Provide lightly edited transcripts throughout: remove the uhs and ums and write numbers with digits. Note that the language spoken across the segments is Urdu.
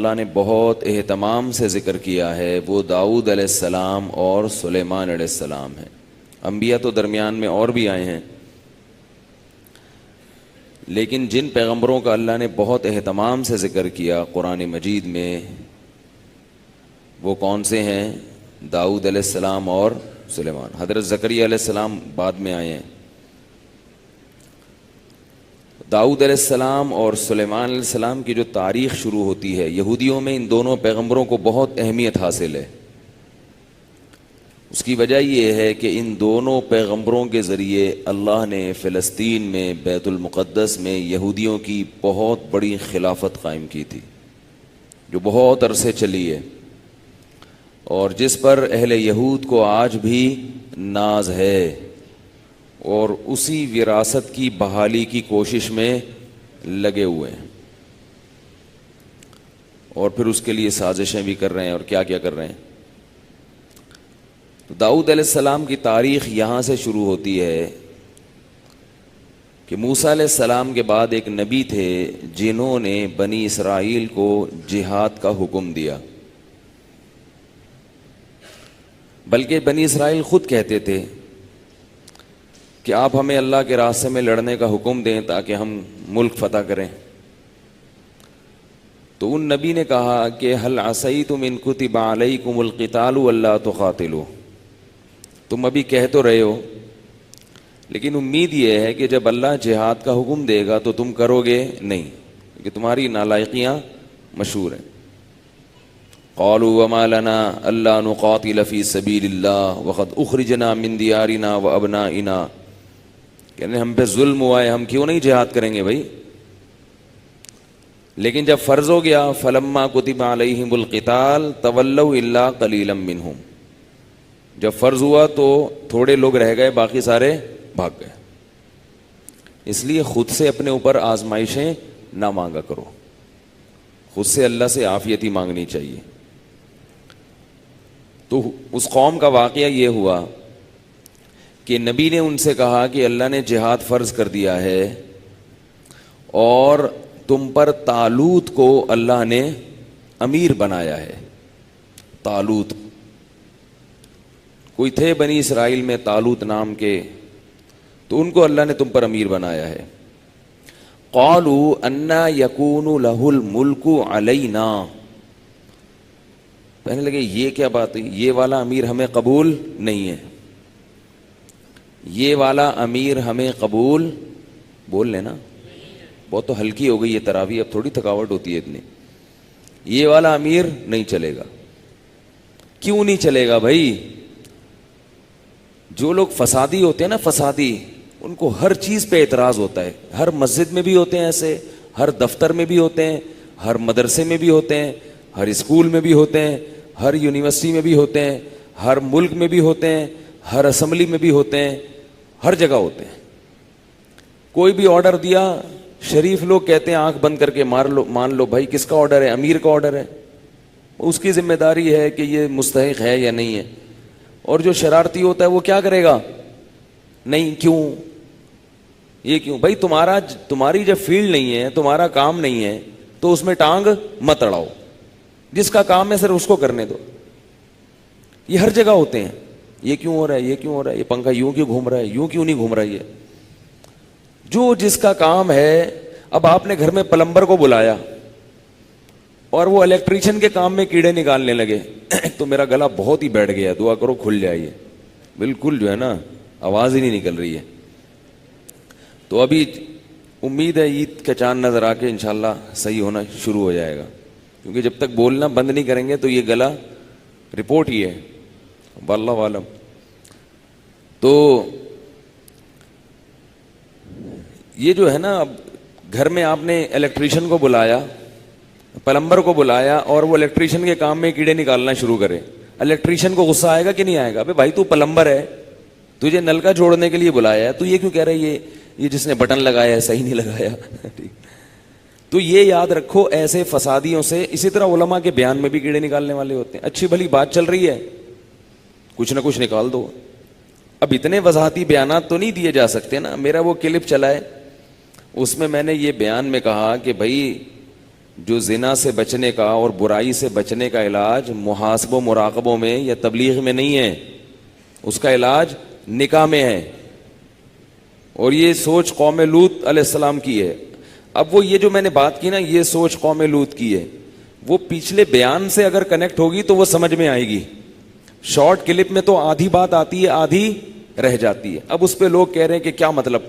اللہ نے بہت اہتمام سے ذکر کیا ہے وہ داؤد علیہ السلام اور سلیمان علیہ السلام ہیں. انبیاء تو درمیان میں اور بھی آئے ہیں، لیکن جن پیغمبروں کا اللہ نے بہت اہتمام سے ذکر کیا قرآن مجید میں وہ کون سے ہیں؟ داؤد علیہ السلام اور سلیمان. حضرت زکریا علیہ السلام بعد میں آئے ہیں. داؤد علیہ السلام اور سلیمان علیہ السلام کی جو تاریخ شروع ہوتی ہے، یہودیوں میں ان دونوں پیغمبروں کو بہت اہمیت حاصل ہے. اس کی وجہ یہ ہے کہ ان دونوں پیغمبروں کے ذریعے اللہ نے فلسطین میں بیت المقدس میں یہودیوں کی بہت بڑی خلافت قائم کی تھی، جو بہت عرصے چلی ہے، اور جس پر اہل یہود کو آج بھی ناز ہے، اور اسی وراثت کی بحالی کی کوشش میں لگے ہوئے ہیں، اور پھر اس کے لیے سازشیں بھی کر رہے ہیں اور کیا کیا کر رہے ہیں. داؤد علیہ السلام کی تاریخ یہاں سے شروع ہوتی ہے کہ موسیٰ علیہ السلام کے بعد ایک نبی تھے جنہوں نے بنی اسرائیل کو جہاد کا حکم دیا، بلکہ بنی اسرائیل خود کہتے تھے کہ آپ ہمیں اللہ کے راستے میں لڑنے کا حکم دیں تاکہ ہم ملک فتح کریں. تو ان نبی نے کہا کہ هل عصیتم ان کتب علیکم القتال الا تقاتلوا، تم ابھی کہہ تو رہے ہو لیکن امید یہ ہے کہ جب اللہ جہاد کا حکم دے گا تو تم کرو گے نہیں، کہ تمہاری نالائقیاں مشہور ہیں. قالوا وما لنا الا نقاتل فی سبیل اللہ وقد اخرجنا من دیارنا وابنائنا، کہنے ہم پہ ظلم ہوا ہے، ہم کیوں نہیں جہاد کریں گے بھائی. لیکن جب فرض ہو گیا فلما کتب علیہم القتال تولوا الا قلیلا منہم، جب فرض ہوا تو تھوڑے لوگ رہ گئے، باقی سارے بھاگ گئے. اس لیے خود سے اپنے اوپر آزمائشیں نہ مانگا کرو، خود سے اللہ سے عافیت ہی مانگنی چاہیے. تو اس قوم کا واقعہ یہ ہوا کہ نبی نے ان سے کہا کہ اللہ نے جہاد فرض کر دیا ہے اور تم پر طالوت کو اللہ نے امیر بنایا ہے. طالوت کوئی تھے بنی اسرائیل میں طالوت نام کے، تو ان کو اللہ نے تم پر امیر بنایا ہے. قالوا انا یکون لہ الملک علینا، کہنے لگے یہ کیا بات ہے، یہ والا امیر ہمیں قبول نہیں ہے، یہ والا امیر ہمیں قبول، بول لینا بہت تو ہلکی ہو گئی یہ تراویح، اب تھوڑی تھکاوٹ ہوتی ہے اتنی. یہ والا امیر نہیں چلے گا. کیوں نہیں چلے گا بھائی؟ جو لوگ فسادی ہوتے ہیں نا، فسادی، ان کو ہر چیز پہ اعتراض ہوتا ہے. ہر مسجد میں بھی ہوتے ہیں ایسے، ہر دفتر میں بھی ہوتے ہیں، ہر مدرسے میں بھی ہوتے ہیں، ہر اسکول میں بھی ہوتے ہیں، ہر یونیورسٹی میں بھی ہوتے ہیں، ہر ملک میں بھی ہوتے ہیں، ہر اسمبلی میں بھی ہوتے ہیں، ہر جگہ ہوتے ہیں. کوئی بھی آرڈر دیا، شریف لوگ کہتے ہیں آنکھ بند کر کے مان لو بھائی کس کا آرڈر ہے؟ امیر کا آرڈر ہے، اس کی ذمہ داری ہے کہ یہ مستحق ہے یا نہیں ہے. اور جو شرارتی ہوتا ہے وہ کیا کرے گا؟ نہیں، کیوں یہ کیوں بھائی؟ تمہاری جب فیلڈ نہیں ہے، تمہارا کام نہیں ہے تو اس میں ٹانگ مت اڑاؤ، جس کا کام ہے صرف اس کو کرنے دو. یہ ہر جگہ ہوتے ہیں. یہ کیوں ہو رہا ہے، یہ کیوں ہو رہا ہے، یہ پنکھا یوں کیوں گھوم رہا ہے، یوں کیوں نہیں گھوم رہا ہے. یہ جو جس کا کام ہے. اب آپ نے گھر میں پلمبر کو بلایا اور وہ الیکٹریشین کے کام میں کیڑے نکالنے لگے تو میرا گلا بہت ہی بیٹھ گیا، دعا کرو کھل جائے. یہ بالکل جو ہے نا آواز ہی نہیں نکل رہی ہے. تو ابھی امید ہے عید کا چاند نظر آ کے انشاءاللہ صحیح ہونا شروع ہو جائے گا، کیونکہ جب تک بولنا بند نہیں کریں گے تو یہ گلا رپورٹ ہی ہے، واللہ عالم. تو یہ جو ہے نا، اب گھر میں آپ نے الیکٹریشین کو بلایا، پلمبر کو بلایا، اور وہ الیکٹریشین کے کام میں کیڑے نکالنا شروع کرے. الیکٹریشین کو غصہ آئے گا کہ نہیں آئے گا؟ بھائی تو پلمبر ہے، تجھے نل کا جوڑنے کے لیے بلایا ہے، تو یہ کیوں کہہ رہا ہے یہ جس نے بٹن لگایا ہے صحیح نہیں لگایا. تو یہ یاد رکھو ایسے فسادیوں سے. اسی طرح علماء کے بیان میں بھی کیڑے نکالنے والے ہوتے ہیں. اچھی بھلی بات چل رہی ہے، کچھ نہ کچھ نکال دو. اب اتنے وضاحتی بیانات تو نہیں دیے جا سکتے نا. میرا وہ کلپ چلا ہے، اس میں میں نے یہ بیان میں کہا کہ بھائی جو زنا سے بچنے کا اور برائی سے بچنے کا علاج محاسب و مراقبوں میں یا تبلیغ میں نہیں ہے، اس کا علاج نکاح میں ہے. اور یہ سوچ قوم لوط علیہ السلام کی ہے. اب وہ یہ جو میں نے بات کی نا، یہ سوچ قوم لوط کی ہے، وہ پچھلے بیان سے اگر کنیکٹ ہوگی تو وہ سمجھ میں آئے گی. شارٹ کلپ میں تو آدھی بات آتی ہے، آدھی رہ جاتی ہے. اب اس پہ لوگ کہہ رہے ہیں کہ کیا مطلب،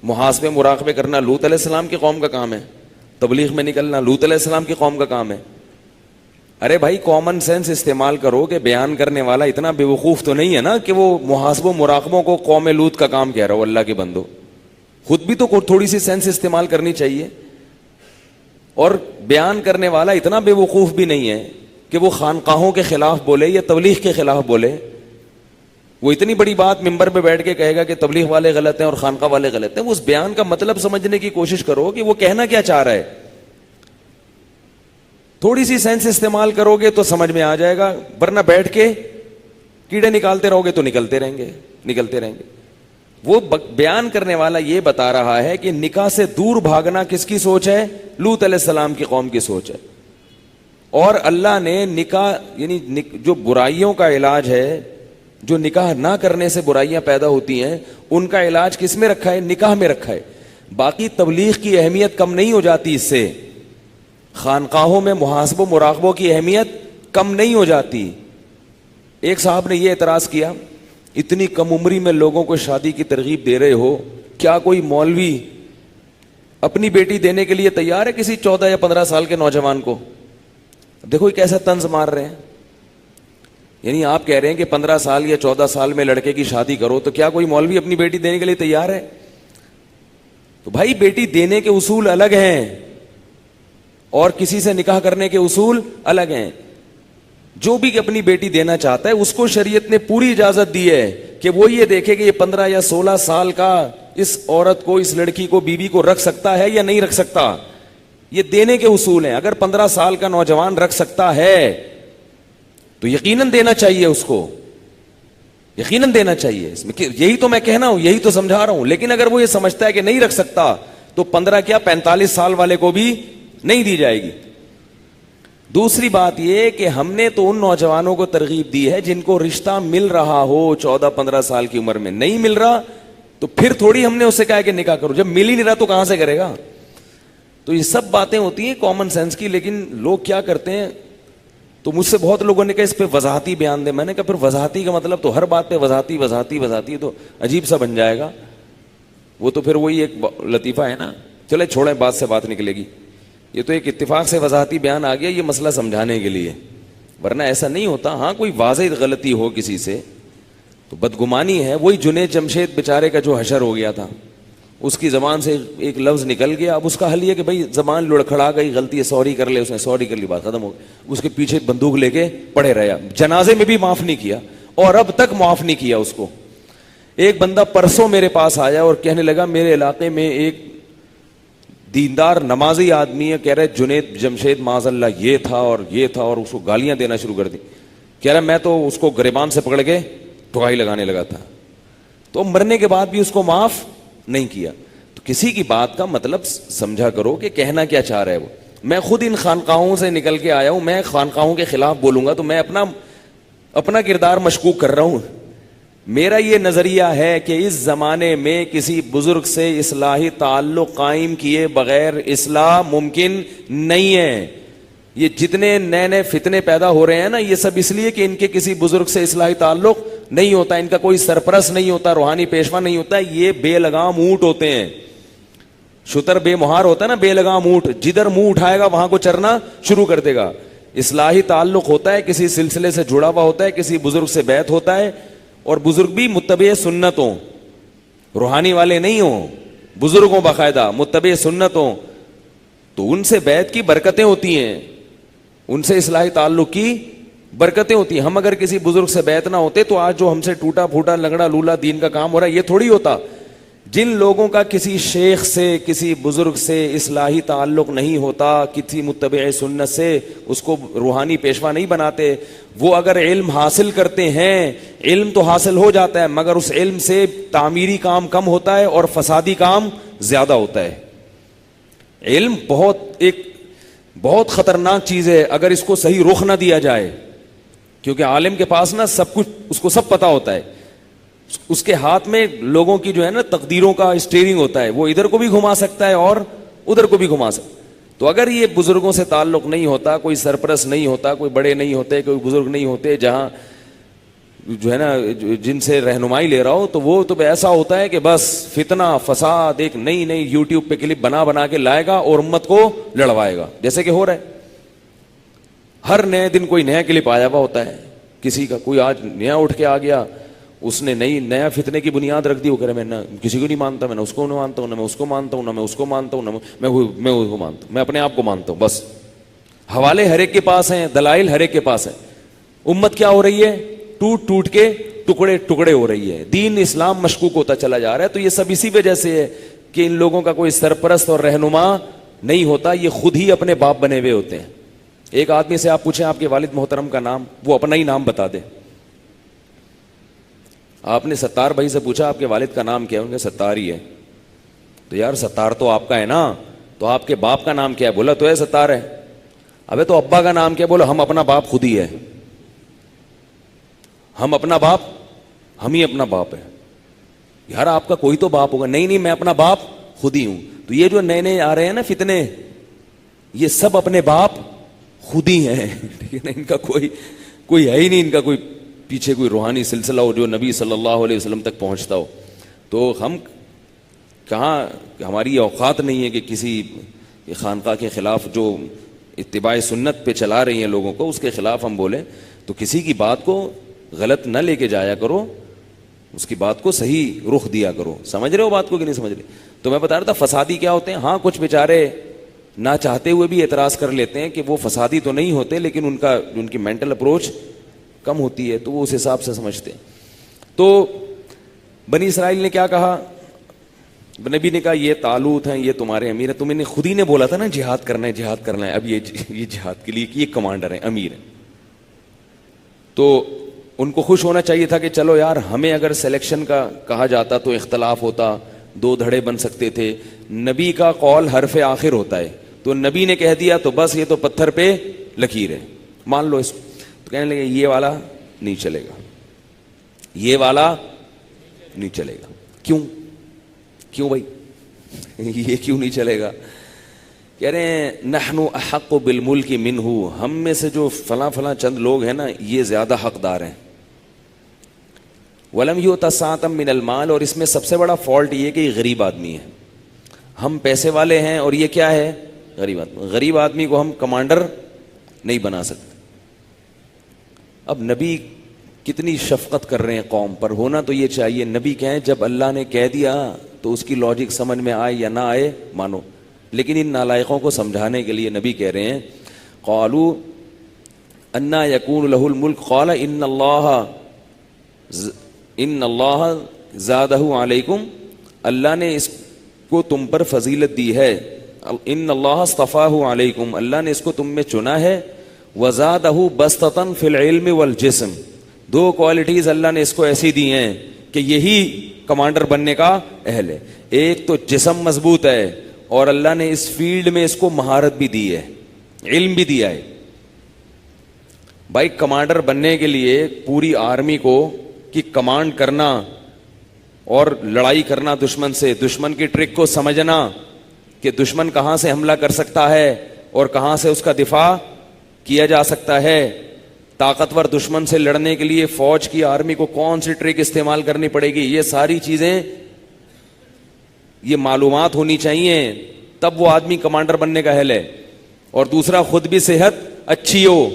محاسبے مراقبے کرنا لوط علیہ السلام کی قوم کا کام ہے، تبلیغ میں نکلنا لوط علیہ السلام کی قوم کا کام ہے. ارے بھائی کامن سینس استعمال کرو کہ بیان کرنے والا اتنا بے وقوف تو نہیں ہے نا کہ وہ محاسبوں مراقبوں کو قوم لوط کا کام کہہ رہا ہو. اللہ کے بندو، خود بھی تو تھوڑی سی سینس استعمال کرنی چاہیے. اور بیان کرنے والا اتنا بے وقوف بھی نہیں ہے کہ وہ خانقاہوں کے خلاف بولے یا تبلیغ کے خلاف بولے. وہ اتنی بڑی بات ممبر پہ بیٹھ کے کہے گا کہ تبلیغ والے غلط ہیں اور خانقاہ والے غلط ہیں. اس بیان کا مطلب سمجھنے کی کوشش کرو کہ وہ کہنا کیا چاہ رہا ہے. تھوڑی سی سینس استعمال کرو گے تو سمجھ میں آ جائے گا، ورنہ بیٹھ کے کیڑے نکالتے رہو گے تو نکلتے رہیں گے. وہ بیان کرنے والا یہ بتا رہا ہے کہ نکاح سے دور بھاگنا کس کی سوچ ہے؟ لوط علیہ السلام کی قوم کی سوچ ہے. اور اللہ نے نکاح یعنی جو برائیوں کا علاج ہے، جو نکاح نہ کرنے سے برائیاں پیدا ہوتی ہیں، ان کا علاج کس میں رکھا ہے؟ نکاح میں رکھا ہے. باقی تبلیغ کی اہمیت کم نہیں ہو جاتی اس سے، خانقاہوں میں محاسبوں مراقبوں کی اہمیت کم نہیں ہو جاتی. ایک صاحب نے یہ اعتراض کیا، اتنی کم عمری میں لوگوں کو شادی کی ترغیب دے رہے ہو، کیا کوئی مولوی اپنی بیٹی دینے کے لیے تیار ہے کسی 14 یا 15 سال کے نوجوان کو؟ دیکھو یہ کیسا طنز مار رہے ہیں. یعنی آپ کہہ رہے ہیں کہ 15 سال یا 14 سال میں لڑکے کی شادی کرو، تو کیا کوئی مولوی اپنی بیٹی دینے کے لیے تیار ہے؟ تو بھائی بیٹی دینے کے اصول الگ ہیں اور کسی سے نکاح کرنے کے اصول الگ ہیں. جو بھی اپنی بیٹی دینا چاہتا ہے اس کو شریعت نے پوری اجازت دی ہے کہ وہ یہ دیکھے کہ یہ 15 یا 16 سال کا اس عورت کو، اس لڑکی کو، بیوی کو رکھ سکتا ہے یا نہیں رکھ سکتا. یہ دینے کے اصول ہیں. اگر 15 سال کا نوجوان رکھ سکتا ہے تو یقیناً دینا چاہیے، اس کو یقیناً دینا چاہیے. اس میں یہی تو میں کہنا ہوں، یہی تو سمجھا رہا ہوں. لیکن اگر وہ یہ سمجھتا ہے کہ نہیں رکھ سکتا تو 15 کیا 45 سال والے کو بھی نہیں دی جائے گی. دوسری بات یہ کہ ہم نے تو ان نوجوانوں کو ترغیب دی ہے جن کو رشتہ مل رہا ہو 14-15 سال کی عمر میں. نہیں مل رہا تو پھر تھوڑی ہم نے اسے کہا کہ نکاح کرو. جب مل ہی نہیں رہا تو کہاں سے کرے گا؟ تو یہ سب باتیں ہوتی ہیں کامن سینس کی. لیکن لوگ کیا کرتے ہیں، تو مجھ سے بہت لوگوں نے کہا اس پہ وضاحتی بیان دے. میں نے کہا پھر وضاحتی کا مطلب تو ہر بات پہ وضاحتی تو عجیب سا بن جائے گا. وہ تو پھر وہی ایک لطیفہ ہے نا، چلے چھوڑیں، بات سے بات نکلے گی. یہ تو ایک اتفاق سے وضاحتی بیان آ گیا یہ مسئلہ سمجھانے کے لیے، ورنہ ایسا نہیں ہوتا. ہاں کوئی واضح غلطی ہو کسی سے تو بدگمانی ہے. وہی جنید جمشید بیچارے کا جو حشر ہو گیا تھا، اس کی زبان سے ایک لفظ نکل گیا. اب اس کا حل یہ کہ بھائی زبان لڑکھڑا گئی، غلطی ہے، سوری کر لے. اس نے سوری کر لی، بات ختم ہو گئی. اس کے پیچھے بندوق لے کے پڑے رہا، جنازے میں بھی معاف نہیں کیا اور اب تک معاف نہیں کیا اس کو. ایک بندہ پرسوں میرے پاس آیا اور کہنے لگا میرے علاقے میں ایک دیندار نمازی آدمی ہے، کہہ رہے جنید جمشید معاذ اللہ یہ تھا اور یہ تھا، اور اس کو گالیاں دینا شروع کر دی. کہہ رہا میں تو اس کو گریبان سے پکڑ کے ٹھکائی لگانے لگا تھا. تو مرنے کے بعد بھی اس کو معاف نہیں کیا. تو کسی کی بات کا مطلب سمجھا کرو کہ کہنا کیا چاہ رہا ہے وہ. میں خود ان خانقاہوں سے نکل کے آیا ہوں، میں خانقاہوں کے خلاف بولوں گا تو میں اپنا کردار مشکوک کر رہا ہوں. میرا یہ نظریہ ہے کہ اس زمانے میں کسی بزرگ سے اصلاحی تعلق قائم کیے بغیر اصلاح ممکن نہیں ہے. یہ جتنے نئے نئے فتنے پیدا ہو رہے ہیں نا، یہ سب اس لیے کہ ان کے کسی بزرگ سے اصلاحی تعلق نہیں ہوتا، ان کا کوئی سرپرست نہیں ہوتا، روحانی پیشوا نہیں ہوتا. یہ بے لگام اونٹ ہوتے ہیں. شتر بے مہار ہوتا ہے نا، بے لگام اونٹ، جدھر منہ اٹھائے گا وہاں کو چرنا شروع کر دے گا. اصلاحی تعلق ہوتا ہے، کسی سلسلے سے جڑا ہوا ہوتا ہے، کسی بزرگ سے بیعت ہوتا ہے. اور بزرگ بھی متبع سنت ہوں، روحانی والے نہیں ہوں، بزرگ ہوں، باقاعدہ متبع سنت ہوں. تو ان سے بیعت کی برکتیں ہوتی ہیں، ان سے اصلاحی تعلق کی برکتیں ہوتی ہیں. ہم اگر کسی بزرگ سے بیعت نہ ہوتے تو آج جو ہم سے ٹوٹا پھوٹا لنگڑا لولا دین کا کام ہو رہا ہے یہ تھوڑی ہوتا. جن لوگوں کا کسی شیخ سے، کسی بزرگ سے اصلاحی تعلق نہیں ہوتا، کسی متبع سنت سے اس کو روحانی پیشوا نہیں بناتے، وہ اگر علم حاصل کرتے ہیں، علم تو حاصل ہو جاتا ہے مگر اس علم سے تعمیری کام کم ہوتا ہے اور فسادی کام زیادہ ہوتا ہے. علم بہت ایک بہت خطرناک چیز ہے اگر اس کو صحیح رخ نہ دیا جائے، کیونکہ عالم کے پاس نا سب کچھ، اس کو سب پتا ہوتا ہے، اس کے ہاتھ میں لوگوں کی جو ہے نا تقدیروں کا اسٹیئرنگ ہوتا ہے، وہ ادھر کو بھی گھما سکتا ہے اور ادھر کو بھی گھما سکتا ہے۔ تو اگر یہ بزرگوں سے تعلق نہیں ہوتا، کوئی سرپرست نہیں ہوتا، کوئی بڑے نہیں ہوتے، کوئی بزرگ نہیں ہوتے جہاں جو ہے نا جن سے رہنمائی لے رہا ہو، تو وہ تو ایسا ہوتا ہے کہ بس فتنہ فساد ایک نئی نئی یوٹیوب پہ کلپ بنا بنا کے لائے گا اور امت کو لڑوائے گا، جیسے کہ ہو رہا ہے۔ ہر نئے دن کوئی نیا کلپ آیا ہوا ہوتا ہے کسی کا، کوئی آج نیا اٹھ کے آ گیا، اس نے نیا فتنے کی بنیاد رکھ دی، وہ کہہ رہے میں نہ کسی کو نہیں مانتا، میں نہ اس کو نہیں مانتا ہوں، نہ میں اس کو مانتا ہوں، نہ میں اس کو مانتا ہوں، نہ میں اس کو مانتا ہوں، میں اپنے آپ کو مانتا ہوں۔ بس حوالے ہر ایک کے پاس ہیں، دلائل ہر ایک کے پاس ہیں۔ امت کیا ہو رہی ہے؟ ٹوٹ ٹوٹ کے ٹکڑے ٹکڑے ہو رہی ہے، دین اسلام مشکوک ہوتا چلا جا رہا ہے۔ تو یہ سب اسی وجہ سے ہے کہ ان لوگوں کا کوئی سرپرست اور رہنما نہیں ہوتا، یہ خود ہی اپنے باپ بنے ہوئے ہوتے ہیں۔ ایک آدمی سے آپ پوچھیں آپ کے والد محترم کا نام، وہ اپنا ہی نام بتا دے۔ آپ نے ستار بھائی سے پوچھا آپ کے والد کا نام کیا ہے؟ ان کا ستار ہی ہے۔ تو یار ستار تو آپ کا ہے نا، تو آپ کے باپ کا نام کیا ہے؟ بولا تو ہے ستار ہے۔ ابے تو ابا کا نام کیا؟ بولا ہم اپنا باپ خود ہی ہے، ہم اپنا باپ، ہم ہی اپنا باپ ہے۔ یار آپ کا کوئی تو باپ ہوگا۔ نہیں میں اپنا باپ خود ہی ہوں۔ تو یہ جو نئے نئے آ رہے ہیں نا فتنے، یہ سب اپنے باپ خود ہی ہیں، ٹھیک ہے نا؟ ان کا کوئی ہے ہی نہیں، ان کا کوئی پیچھے کوئی روحانی سلسلہ ہو جو نبی صلی اللہ علیہ وسلم تک پہنچتا ہو۔ تو ہم کہاں، ہماری اوقات نہیں ہے کہ کسی خانقاہ کے خلاف جو اتباع سنت پہ چلا رہی ہیں لوگوں کو، اس کے خلاف ہم بولیں۔ تو کسی کی بات کو غلط نہ لے کے جایا کرو، اس کی بات کو صحیح رخ دیا کرو۔ سمجھ رہے ہو بات کو کہ نہیں سمجھ رہے؟ تو میں بتا رہا تھا فسادی کیا ہوتے ہیں۔ ہاں کچھ بیچارے نہ چاہتے ہوئے بھی اعتراض کر لیتے ہیں کہ وہ فسادی تو نہیں ہوتے، لیکن ان کی مینٹل اپروچ کم ہوتی ہے، تو وہ اس حساب سے سمجھتے ہیں۔ تو بنی اسرائیل نے کیا کہا؟ نبی نے کہا یہ طالوت ہیں، یہ تمہارے امیر ہیں۔ تمہیں نے خود ہی نے بولا تھا نا جہاد کرنا ہے، جہاد کرنا ہے۔ اب یہ جہاد کے لیے یہ کمانڈر ہیں، امیر ہیں۔ تو ان کو خوش ہونا چاہیے تھا کہ چلو یار، ہمیں اگر سلیکشن کا کہا جاتا تو اختلاف ہوتا، دو دھڑے بن سکتے تھے۔ نبی کا قول حرف آخر ہوتا ہے، تو نبی نے کہہ دیا تو بس یہ تو پتھر پہ لکیر ہے، مان لو اس کو۔ تو کہنے لگے یہ والا نہیں چلے گا، یہ والا نہیں چلے گا۔ کیوں بھائی یہ کیوں نہیں چلے گا؟ کہہ رہے ہیں نحن احق بالملک منہ، ہم میں سے جو فلاں چند لوگ ہیں نا یہ زیادہ حقدار ہیں۔ ولم یؤت سعۃ من المال، اور اس میں سب سے بڑا فالٹ یہ کہ یہ غریب آدمی ہے۔ ہم پیسے والے ہیں اور یہ کیا ہے؟ غریب آدمی۔ غریب آدمی کو ہم کمانڈر نہیں بنا سکتے۔ اب نبی کتنی شفقت کر رہے ہیں قوم پر، ہونا تو یہ چاہیے نبی کہیں جب اللہ نے کہہ دیا تو اس کی لاجک سمجھ میں آئے یا نہ آئے مانو۔ لیکن ان نالائقوں کو سمجھانے کے لیے نبی کہہ رہے ہیں قالوا انا یکون لہ الملک قال ان اللہ زادہ علیکم، اللہ نے اس کو تم پر فضیلت دی ہے، ان اللہ اصطفاہ علیکم، اللہ نے اس کو تم میں چنا ہے، وزادہ بسطۃ فی العلم والجسم، دو کوالٹیز اللہ نے اس کو ایسی دی ہیں کہ یہی کمانڈر بننے کا اہل ہے۔ ایک تو جسم مضبوط ہے، اور اللہ نے اس فیلڈ میں اس کو مہارت بھی دی ہے، علم بھی دیا ہے۔ بھائی کمانڈر بننے کے لیے پوری آرمی کو کی کمانڈ کرنا اور لڑائی کرنا دشمن سے، دشمن کی ٹرک کو سمجھنا کہ دشمن کہاں سے حملہ کر سکتا ہے اور کہاں سے اس کا دفاع کیا جا سکتا ہے، طاقتور دشمن سے لڑنے کے لیے فوج کی آرمی کو کون سی ٹرک استعمال کرنی پڑے گی، یہ ساری چیزیں، یہ معلومات ہونی چاہیے، تب وہ آدمی کمانڈر بننے کا اہل ہے۔ اور دوسرا خود بھی صحت اچھی ہو،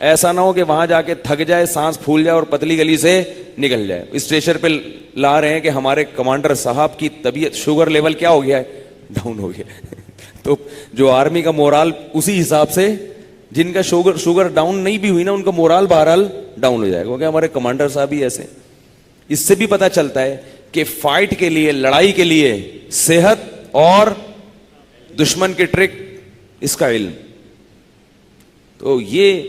ایسا نہ ہو کہ وہاں جا کے تھک جائے، سانس پھول جائے اور پتلی گلی سے نکل جائے۔ اسٹیشن پہ لا رہے ہیں کہ ہمارے کمانڈر صاحب کی طبیعت، شوگر لیول کیا ہو گیا ہے؟ ڈاؤن ہو گیا۔ تو جو آرمی کا مورال اسی حساب سے، جن کا شوگر ڈاؤن نہیں بھی ہوئی نا ان کا مورال بہرحال ڈاؤن ہو جائے گا، کیونکہ ہمارے کمانڈر صاحب ہی ایسے۔ اس سے بھی پتہ چلتا ہے کہ فائٹ کے لیے، لڑائی کے لیے صحت اور دشمن کے ٹرک، اس کا علم۔ تو یہ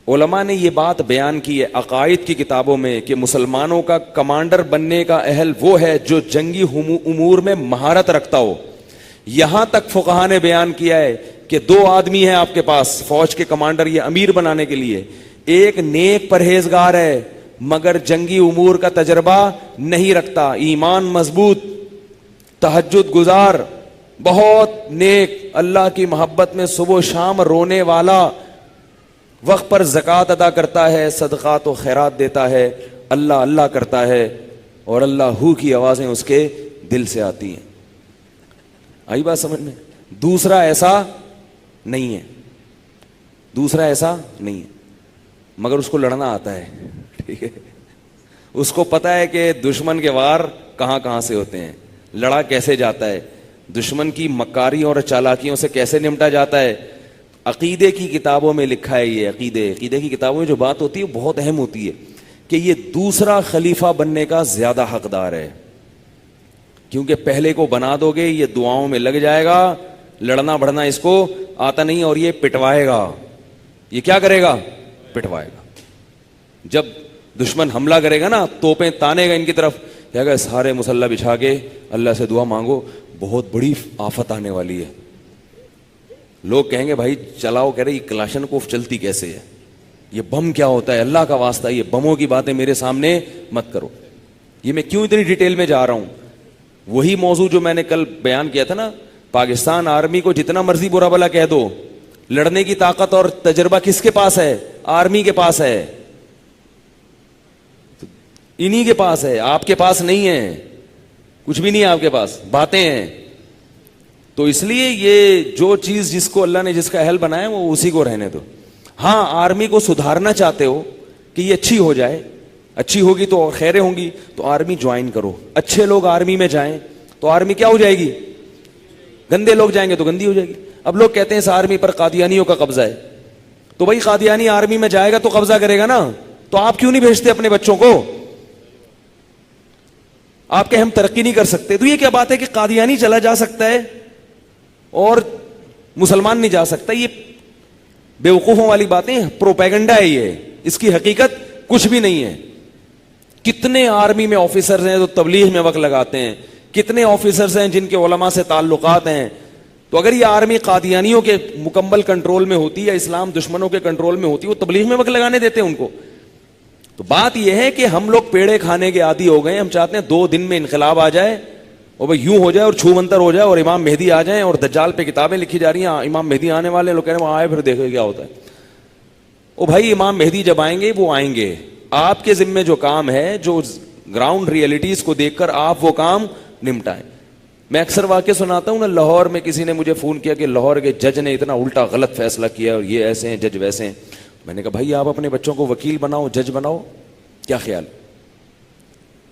علماء نے یہ بات بیان کی ہے عقائد کی کتابوں میں کہ مسلمانوں کا کمانڈر بننے کا اہل وہ ہے جو جنگی امور میں مہارت رکھتا ہو۔ یہاں تک فقہاء نے بیان کیا ہے کہ 2 آدمی ہیں آپ کے پاس فوج کے کمانڈر یا امیر بنانے کے لیے. ایک نیک پرہیزگار ہے مگر جنگی امور کا تجربہ نہیں رکھتا, ایمان مضبوط, تہجد گزار, بہت نیک, اللہ کی محبت میں صبح و شام رونے والا, وقت پر زکوٰۃ ادا کرتا ہے, صدقات و خیرات دیتا ہے, اللہ اللہ کرتا ہے اور اللہ ہو کی آوازیں اس کے دل سے آتی ہیں. آئی بات سمجھ میں؟ دوسرا ایسا نہیں ہے, دوسرا ایسا نہیں ہے مگر اس کو لڑنا آتا ہے. ٹھیک ہے, اس کو پتا ہے کہ دشمن کے وار کہاں کہاں سے ہوتے ہیں, لڑا کیسے جاتا ہے, دشمن کی مکاریوں اور چالاکیوں سے کیسے نمٹا جاتا ہے. عقیدے کی کتابوں میں لکھا ہے, یہ عقیدے کی کتابوں میں جو بات ہوتی ہے وہ بہت اہم ہوتی ہے کہ یہ دوسرا خلیفہ بننے کا زیادہ حقدار ہے, کیونکہ پہلے کو بنا دو گے یہ دعاؤں میں لگ جائے گا, لڑنا بڑھنا اس کو آتا نہیں, اور یہ پٹوائے گا. یہ کیا کرے گا؟ پٹوائے گا. جب دشمن حملہ کرے گا نا, توپیں تانے گا ان کی طرف, کہے گا سارے مسلح بچھا کے اللہ سے دعا مانگو, بہت بڑی آفت آنے والی ہے. لوگ کہیں گے بھائی چلاؤ, کہہ رہے یہ کلاشن کوف چلتی کیسے ہے, یہ بم کیا ہوتا ہے, اللہ کا واسطہ یہ بموں کی باتیں میرے سامنے مت کرو. یہ میں کیوں اتنی ڈیٹیل میں جا رہا ہوں؟ وہی موضوع جو میں نے کل بیان کیا تھا نا, پاکستان آرمی کو جتنا مرضی برا بلا کہہ دو, لڑنے کی طاقت اور تجربہ کس کے پاس ہے؟ آرمی کے پاس ہے, انہی کے پاس ہے, آپ کے پاس نہیں ہے, کچھ بھی نہیں ہے آپ کے پاس, باتیں ہیں. تو اس لیے یہ جو چیز جس کو اللہ نے جس کا اہل بنایا وہ اسی کو رہنے دو. ہاں آرمی کو سدھارنا چاہتے ہو کہ یہ اچھی ہو جائے, اچھی ہوگی تو خیریں ہوں گی, تو آرمی جوائن کرو. اچھے لوگ آرمی میں جائیں تو آرمی کیا ہو جائے گی؟ گندے لوگ جائیں گے تو گندی ہو جائے گی. اب لوگ کہتے ہیں اس آرمی پر قادیانیوں کا قبضہ ہے, تو بھائی قادیانی آرمی میں جائے گا تو قبضہ کرے گا نا, تو آپ کیوں نہیں بھیجتے اپنے بچوں کو؟ آپ کہ ہم ترقی نہیں کر سکتے, تو یہ کیا بات ہے کہ قادیانی چلا جا سکتا ہے اور مسلمان نہیں جا سکتا؟ یہ بیوقوفوں والی باتیں, پروپیگنڈا ہے یہ, اس کی حقیقت کچھ بھی نہیں ہے. کتنے آرمی میں آفیسرز ہیں جو تبلیغ میں وقت لگاتے ہیں, کتنے آفیسرز ہیں جن کے علماء سے تعلقات ہیں. تو اگر یہ آرمی قادیانیوں کے مکمل کنٹرول میں ہوتی یا اسلام دشمنوں کے کنٹرول میں ہوتی, وہ تبلیغ میں وقت لگانے دیتے ہیں ان کو. تو بات یہ ہے کہ ہم لوگ پیڑے کھانے کے عادی ہو گئے. ہم چاہتے ہیں 2 دن میں انقلاب آ جائے اور بھائی یوں ہو جائے اور چھو منتر ہو جائے اور امام مہدی آ جائیں, اور دجال پہ کتابیں لکھی جا رہی ہیں امام مہدی آنے والے, لوگ کہہ رہے ہیں وہاں آئے پھر دیکھو کیا ہوتا ہے. او بھائی امام مہدی جب آئیں گے وہ آئیں گے, آپ کے ذمے جو کام ہے, جو گراؤنڈ ریئلٹیز کو دیکھ کر آپ وہ کام نمٹائیں. میں اکثر واقع سناتا ہوں نا, لاہور میں کسی نے مجھے فون کیا کہ لاہور کے جج نے اتنا الٹا غلط فیصلہ کیا اور یہ ایسے ہیں جج ویسے ہیں. میں نے کہا بھائی آپ اپنے بچوں کو وکیل بناؤ, جج بناؤ, کیا خیال؟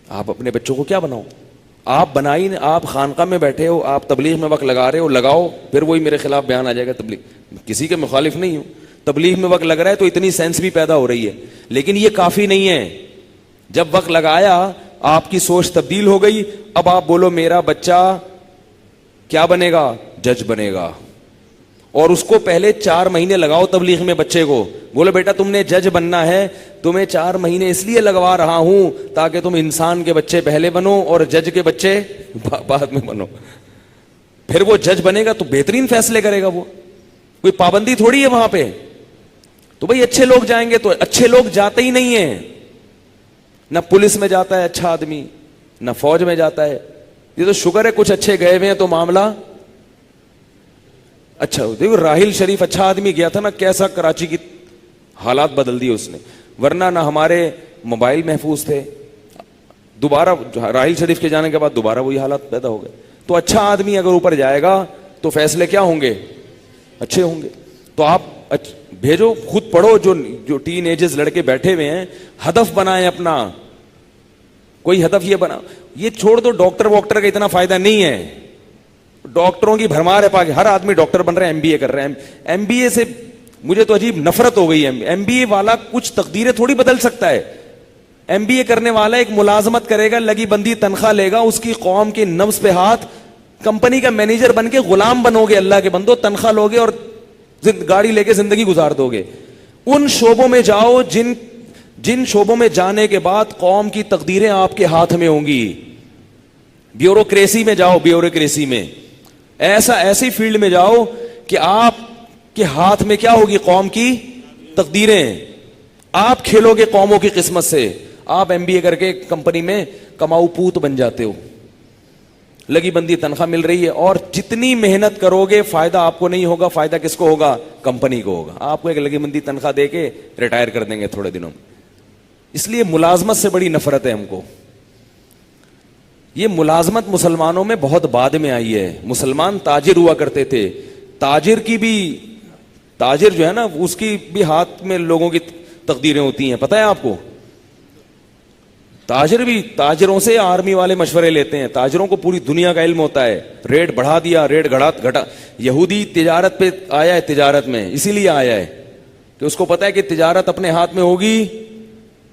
آپ اپنے بچوں کو کیا بناؤ؟ آپ بنائی, آپ خانقاہ میں بیٹھے ہو, آپ تبلیغ میں وقت لگا رہے ہو, لگاؤ, پھر وہی میرے خلاف بیان آ جائے گا. تبلیغ کسی کے مخالف نہیں ہوں, تبلیغ میں وقت لگ رہا ہے تو اتنی سینس بھی پیدا ہو رہی ہے, لیکن یہ کافی نہیں ہے. جب وقت لگایا آپ کی سوچ تبدیل ہو گئی, اب آپ بولو میرا بچہ کیا بنے گا؟ جج بنے گا. اور اس کو پہلے 4 مہینے لگاؤ تبلیغ میں, بچے کو بولو بیٹا تم نے جج بننا ہے, تمہیں 4 مہینے اس لیے لگوا رہا ہوں تاکہ تم انسان کے بچے پہلے بنو اور جج کے بچے بعد میں بنو. پھر وہ جج بنے گا تو بہترین فیصلے کرے گا, وہ کوئی پابندی تھوڑی ہے وہاں پہ. تو بھائی اچھے لوگ جائیں گے, تو اچھے لوگ جاتے ہی نہیں ہیں. نہ پولیس میں جاتا ہے اچھا آدمی, نہ فوج میں جاتا ہے. یہ تو شکر ہے کچھ اچھے گئے ہوئے ہیں تو معاملہ اچھا. دیکھو راحیل شریف اچھا آدمی گیا تھا نا, کیسا کراچی کی حالات بدل دی اس نے, ورنہ نہ ہمارے موبائل محفوظ تھے. دوبارہ راحیل شریف کے جانے کے بعد دوبارہ وہی حالات پیدا ہو گئے. تو اچھا آدمی اگر اوپر جائے گا تو فیصلے کیا ہوں گے؟ اچھے ہوں گے. تو آپ بھیجو, خود پڑھو, جو ٹین ایجز لڑکے بیٹھے ہوئے ہیں, ہدف بنائیں اپنا, کوئی ہدف یہ بنا. یہ چھوڑ دو ڈاکٹر واکٹر کا اتنا فائدہ نہیں ہے, ڈاکٹروں کی بھرمار ہے پاک, ہر آدمی ڈاکٹر بن رہا ہے, MBA کر رہے ہیں. MBA سے مجھے تو عجیب نفرت ہو گئی ہے. MBA والا کچھ تقدیریں تھوڑی بدل سکتا ہے. MBA کرنے والا ایک ملازمت کرے گا, لگی بندی تنخواہ لے گا, اس کی قوم کے نبض پہ ہاتھ, کمپنی کا مینیجر بن کے غلام بنو گے, اللہ کے بندو, تنخواہ لوگے اور گاڑی لے کے زندگی گزار دو گے. ان شعبوں میں جاؤ جن شعبوں میں جانے کے بعد قوم کی تقدیریں آپ کے ہاتھ میں ہوں گی. بیوروکریسی میں جاؤ, بیوروکریسی میں ایسی فیلڈ میں جاؤ کہ آپ کہ ہاتھ میں کیا ہوگی؟ قوم کی تقدیریں. آپ کھیلو گے قوموں کی قسمت سے. آپ MBA کر کے کمپنی میں کماؤ پوت بن جاتے ہو, لگی بندی تنخواہ مل رہی ہے, اور جتنی محنت کرو گے فائدہ آپ کو نہیں ہوگا, فائدہ کس کو ہوگا؟ کمپنی کو ہوگا. آپ کو ایک لگی بندی تنخواہ دے کے ریٹائر کر دیں گے تھوڑے دنوں میں. اس لیے ملازمت سے بڑی نفرت ہے ہم کو. یہ ملازمت مسلمانوں میں بہت بعد میں آئی ہے. مسلمان تاجر ہوا کرتے تھے. تاجر جو ہے نا, اس کی بھی ہاتھ میں لوگوں کی تقدیریں ہوتی ہیں, پتہ ہے آپ کو. تاجروں سے آرمی والے مشورے لیتے ہیں. تاجروں کو پوری دنیا کا علم ہوتا ہے. ریٹ بڑھا دیا, ریٹ گھٹا. یہودی تجارت پہ آیا ہے, تجارت میں اسی لیے آیا ہے کہ اس کو پتا ہے کہ تجارت اپنے ہاتھ میں ہوگی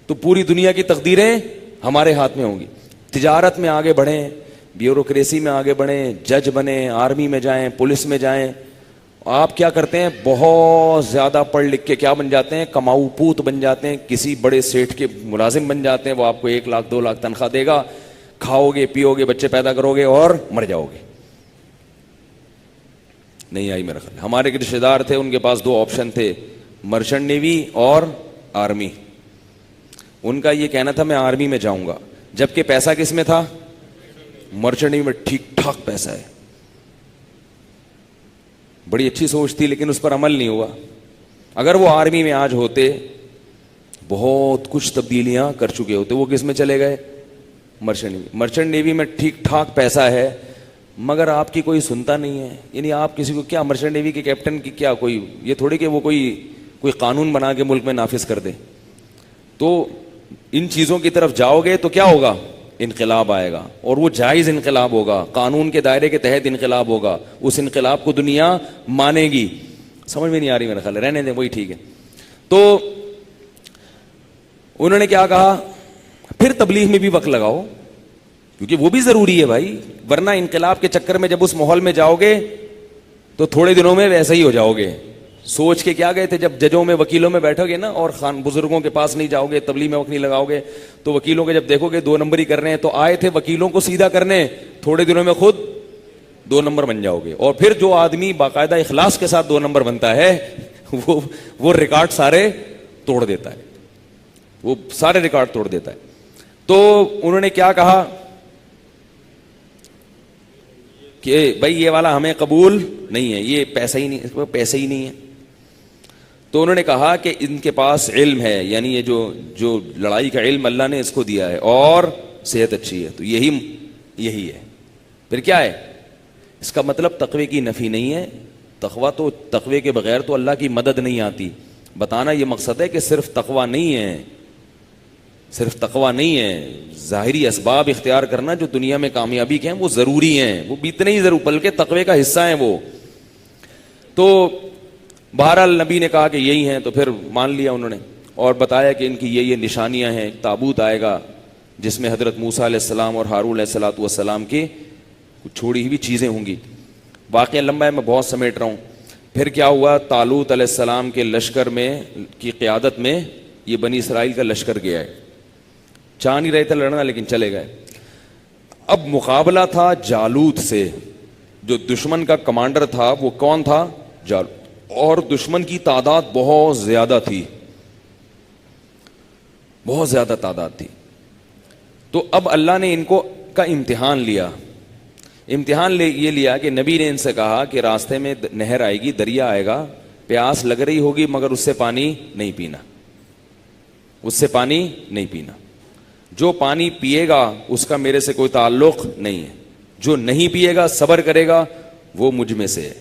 تو پوری دنیا کی تقدیریں ہمارے ہاتھ میں ہوں گی. تجارت میں آگے بڑھیں, بیوروکریسی میں آگے بڑھیں, جج بنیں, آرمی میں جائیں, پولیس میں جائیں. آپ کیا کرتے ہیں؟ بہت زیادہ پڑھ لکھ کے کیا بن جاتے ہیں؟ کماؤ پوت بن جاتے ہیں. کسی بڑے سیٹھ کے ملازم بن جاتے ہیں. وہ آپ کو 1 لاکھ 2 لاکھ تنخواہ دے گا. کھاؤ گے, پیو گے, بچے پیدا کرو گے اور مر جاؤ گے. نہیں آئی میرا خیال. ہمارے ایک رشتے دار تھے, ان کے پاس 2 آپشن تھے, مرچنٹ نیوی اور آرمی. ان کا یہ کہنا تھا میں آرمی میں جاؤں گا, جبکہ پیسہ کس میں تھا؟ مرچنٹ نیوی میں ٹھیک ٹھاک پیسہ ہے. بڑی اچھی سوچ تھی, لیکن اس پر عمل نہیں ہوا. اگر وہ آرمی میں آج ہوتے, بہت کچھ تبدیلیاں کر چکے ہوتے. وہ کس میں چلے گئے؟ Merchant navy. مرچنٹ نیوی میں ٹھیک ٹھاک پیسہ ہے, مگر آپ کی کوئی سنتا نہیں ہے. یعنی آپ کسی کو کیا, مرچنٹ نیوی کے کیپٹن کی کیا کوئی یہ تھوڑی کہ وہ کوئی قانون بنا کے ملک میں نافذ کر دے. تو ان چیزوں کی طرف جاؤ گے تو کیا ہوگا؟ انقلاب آئے گا, اور وہ جائز انقلاب ہوگا, قانون کے دائرے کے تحت انقلاب ہوگا. اس انقلاب کو دنیا مانے گی. سمجھ میں نہیں آ رہی میرا خیال ہے, رہنے دیں, وہی ٹھیک ہے. تو انہوں نے کیا کہا, پھر تبلیغ میں بھی وقت لگاؤ, کیونکہ وہ بھی ضروری ہے بھائی, ورنہ انقلاب کے چکر میں جب اس ماحول میں جاؤ گے تو تھوڑے دنوں میں ویسا ہی ہو جاؤ گے. سوچ کے کیا گئے تھے, جب ججوں میں وکیلوں میں بیٹھو گے نا, اور بزرگوں کے پاس نہیں جاؤ گے, تبلیغ میں وقت نہیں لگاؤ گے, تو وکیلوں کے جب دیکھو گے 2 نمبر ہی کر رہے ہیں, تو آئے تھے وکیلوں کو سیدھا کرنے, تھوڑے دنوں میں خود 2 نمبر بن جاؤ گے. اور پھر جو آدمی باقاعدہ اخلاص کے ساتھ 2 نمبر بنتا ہے, وہ ریکارڈ سارے توڑ دیتا ہے, وہ سارے ریکارڈ توڑ دیتا ہے. تو انہوں نے کیا کہا کہ بھائی یہ والا ہمیں قبول نہیں ہے, یہ پیسہ ہی نہیں, پیسے ہی نہیں ہے. تو انہوں نے کہا کہ ان کے پاس علم ہے, یعنی یہ جو لڑائی کا علم اللہ نے اس کو دیا ہے, اور صحت اچھی ہے, تو یہی ہے. پھر کیا ہے اس کا مطلب؟ تقوی کی نفی نہیں ہے. تقوی کے بغیر تو اللہ کی مدد نہیں آتی. بتانا یہ مقصد ہے کہ صرف تقوی نہیں ہے, ظاہری اسباب اختیار کرنا جو دنیا میں کامیابی کے ہیں وہ ضروری ہیں, وہ بھی اتنے ہی ضرور, بلکہ تقوی کا حصہ ہیں وہ. تو بہرحال نبی نے کہا کہ یہی ہیں, تو پھر مان لیا انہوں نے, اور بتایا کہ ان کی یہ نشانیاں ہیں. تابوت آئے گا جس میں حضرت موسیٰ علیہ السلام اور ہارون علیہ السلام کی چھوڑی ہوئی چیزیں ہوں گی. واقعہ لمبا ہے, میں بہت سمیٹ رہا ہوں. پھر کیا ہوا, طالوت علیہ السلام کے لشکر میں کی قیادت میں یہ بنی اسرائیل کا لشکر گیا ہے. چاہ نہیں رہے تھے لڑنا, لیکن چلے گئے. اب مقابلہ تھا جالوت سے. جو دشمن کا کمانڈر تھا وہ کون تھا؟ جالوت. اور دشمن کی تعداد بہت زیادہ تھی, بہت زیادہ تعداد تھی. تو اب اللہ نے ان کو کا امتحان لیا. یہ لیا کہ نبی نے ان سے کہا کہ راستے میں نہر آئے گی, دریا آئے گا, پیاس لگ رہی ہوگی, مگر اس سے پانی نہیں پینا, اس سے پانی نہیں پینا. جو پانی پیے گا اس کا میرے سے کوئی تعلق نہیں ہے, جو نہیں پیے گا, صبر کرے گا, وہ مجھ میں سے ہے.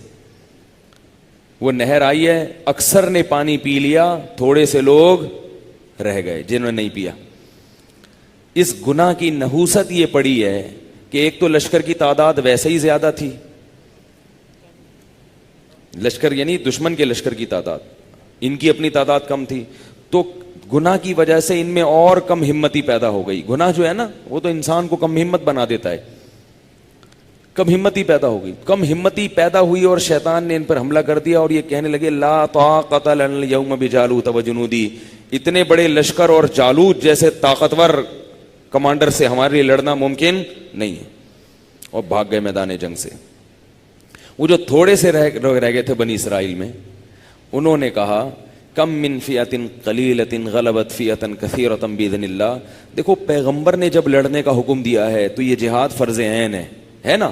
وہ نہر آئی ہے, اکثر نے پانی پی لیا, تھوڑے سے لوگ رہ گئے جنہوں نے نہیں پیا. اس گناہ کی نحوست یہ پڑی ہے کہ ایک تو لشکر کی تعداد ویسے ہی زیادہ تھی, لشکر یعنی دشمن کے لشکر کی تعداد, ان کی اپنی تعداد کم تھی. تو گناہ کی وجہ سے ان میں اور کم ہمتی پیدا ہو گئی. گناہ جو ہے نا وہ تو انسان کو کم ہمت بنا دیتا ہے. کم ہمتی پیدا ہو گئی, کم ہمتی پیدا ہوئی, اور شیطان نے ان پر حملہ کر دیا, اور یہ کہنے لگے لا طاقت لنا اليوم بجالوت وجنودی, اتنے بڑے لشکر اور جالوت جیسے طاقتور کمانڈر سے ہمارے لیے لڑنا ممکن نہیں ہے, اور بھاگ گئے میدان جنگ سے. وہ جو تھوڑے سے رہ گئے تھے بنی اسرائیل میں, انہوں نے کہا کم من فئۃ قلیلۃ غلبت فئۃ کثیرۃ باذن اللہ. دیکھو پیغمبر نے جب لڑنے کا حکم دیا ہے تو یہ جہاد فرض عین ہے نا.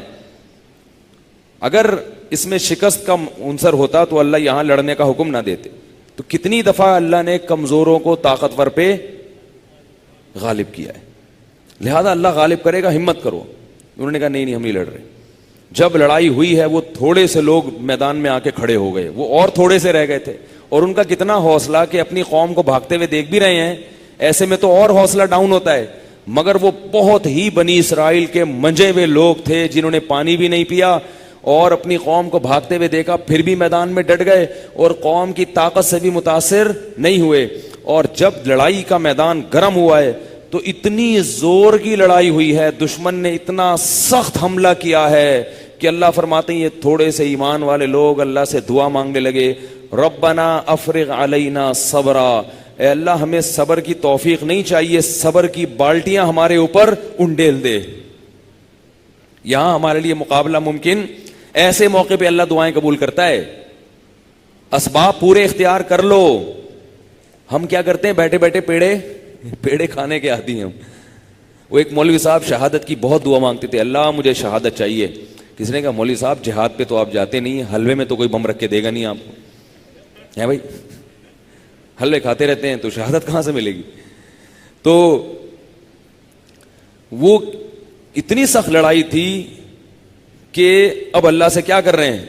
اگر اس میں شکست کا عنصر ہوتا تو اللہ یہاں لڑنے کا حکم نہ دیتے. تو کتنی دفعہ اللہ نے کمزوروں کو طاقتور پہ غالب کیا ہے. لہذا اللہ غالب کرے گا, ہمت کرو. انہوں نے کہا نہیں ہم نہیں لڑ رہے. جب لڑائی ہوئی ہے وہ تھوڑے سے لوگ میدان میں آ کے کھڑے ہو گئے, وہ اور تھوڑے سے رہ گئے تھے, اور ان کا کتنا حوصلہ کہ اپنی قوم کو بھاگتے ہوئے دیکھ بھی رہے ہیں, ایسے میں تو اور حوصلہ ڈاؤن ہوتا ہے. مگر وہ بہت ہی بنی اسرائیل کے منجے ہوئے لوگ تھے جنہوں نے پانی بھی نہیں پیا اور اپنی قوم کو بھاگتے ہوئے دیکھا, پھر بھی میدان میں ڈٹ گئے اور قوم کی طاقت سے بھی متاثر نہیں ہوئے. اور جب لڑائی کا میدان گرم ہوا ہے تو اتنی زور کی لڑائی ہوئی ہے, دشمن نے اتنا سخت حملہ کیا ہے کہ اللہ فرماتے ہیں یہ تھوڑے سے ایمان والے لوگ اللہ سے دعا مانگنے لگے, ربنا افرغ علینا صبرا, اے اللہ ہمیں صبر کی توفیق نہیں چاہیے, صبر کی بالٹیاں ہمارے اوپر انڈیل دے. یہاں ہمارے لیے مقابلہ ممکن. ایسے موقع پہ اللہ دعائیں قبول کرتا ہے. اسباب پورے اختیار کر لو. ہم کیا کرتے ہیں, بیٹھے بیٹھے پیڑے کھانے کے عادی ہیں ہم. وہ ایک مولوی صاحب شہادت کی بہت دعا مانگتے تھے, اللہ مجھے شہادت چاہیے. کسی نے کہا مولوی صاحب جہاد پہ تو آپ جاتے نہیں ہیں, حلوے میں تو کوئی بم رکھ کے دے گا نہیں آپ کو, ہے بھائی, حلوے کھاتے رہتے ہیں تو شہادت کہاں سے ملے گی. تو وہ اتنی سخت لڑائی تھی کہ اب اللہ سے کیا کر رہے ہیں,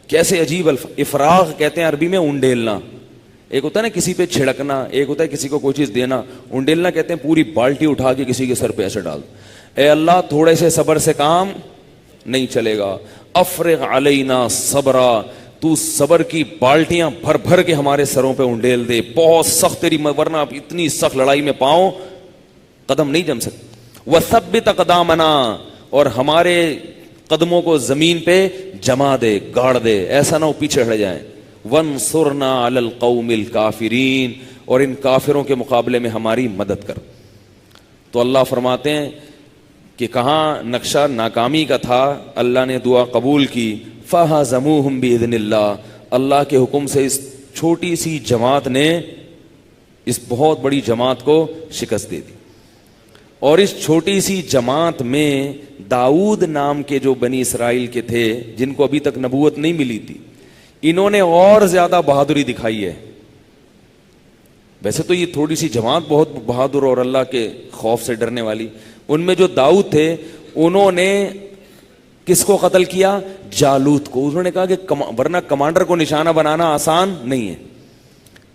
کیسے عجیب افراغ کہتے ہیں عربی میں انڈیلنا. ایک ہوتا ہے نا کسی پہ چھڑکنا, ایک ہوتا ہے کسی کو کوئی چیز دینا. انڈیلنا کہتے ہیں پوری بالٹی اٹھا کے کسی کے سر پہ ایسے ڈال. اے اللہ تھوڑے سے صبر سے کام نہیں چلے گا, افرغ علینا صبرا, تو صبر کی بالٹیاں بھر بھر کے ہمارے سروں پہ انڈیل دے. بہت سخت تیری, ورنہ اتنی سخت لڑائی میں پاؤں قدم نہیں جم سکتے. وثبت اقدامنا, اور ہمارے قدموں کو زمین پہ جما دے, گاڑ دے, ایسا نہ ہو پیچھے ہٹ جائیں. وانصرنا علی القوم الکافرین, اور ان کافروں کے مقابلے میں ہماری مدد کر. تو اللہ فرماتے ہیں کہ کہاں نقشہ ناکامی کا تھا, اللہ نے دعا قبول کی. فہزموہم باذن اللہ, اللہ کے حکم سے اس چھوٹی سی جماعت نے اس بہت بڑی جماعت کو شکست دے دی. اور اس چھوٹی سی جماعت میں داؤد نام کے جو بنی اسرائیل کے تھے جن کو ابھی تک نبوت نہیں ملی تھی, انہوں نے اور زیادہ بہادری دکھائی ہے. ویسے تو یہ تھوڑی سی جماعت بہت بہادر اور اللہ کے خوف سے ڈرنے والی. ان میں جو داؤد تھے انہوں نے کس کو قتل کیا, جالوت کو. انہوں نے کہا کہ ورنہ کمانڈر کو نشانہ بنانا آسان نہیں ہے.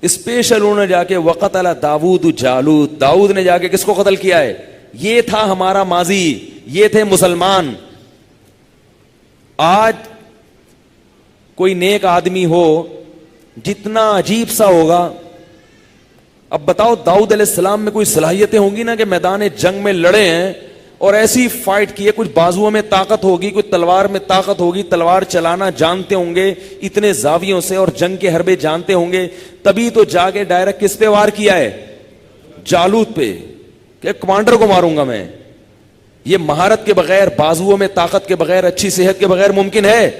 اسپیشل انہوں نے جا کے وقتل داؤد جالوت, داؤد نے جا کے کس کو قتل کیا ہے. یہ تھا ہمارا ماضی, یہ تھے مسلمان. آج کوئی نیک آدمی ہو جتنا عجیب سا ہوگا, اب بتاؤ داؤد علیہ السلام میں کوئی صلاحیتیں ہوں گی نا کہ میدان جنگ میں لڑے ہیں اور ایسی فائٹ کی ہے, کچھ بازوؤں میں طاقت ہوگی, کچھ تلوار میں طاقت ہوگی, تلوار چلانا جانتے ہوں گے اتنے زاویوں سے, اور جنگ کے حربے جانتے ہوں گے, تبھی تو جا کے ڈائریکٹ کس پہ وار کیا ہے, جالوت پہ, کہ کمانڈر کو ماروں گا میں. یہ مہارت کے بغیر, بازوؤں میں طاقت کے بغیر, اچھی صحت کے بغیر ممکن ہے.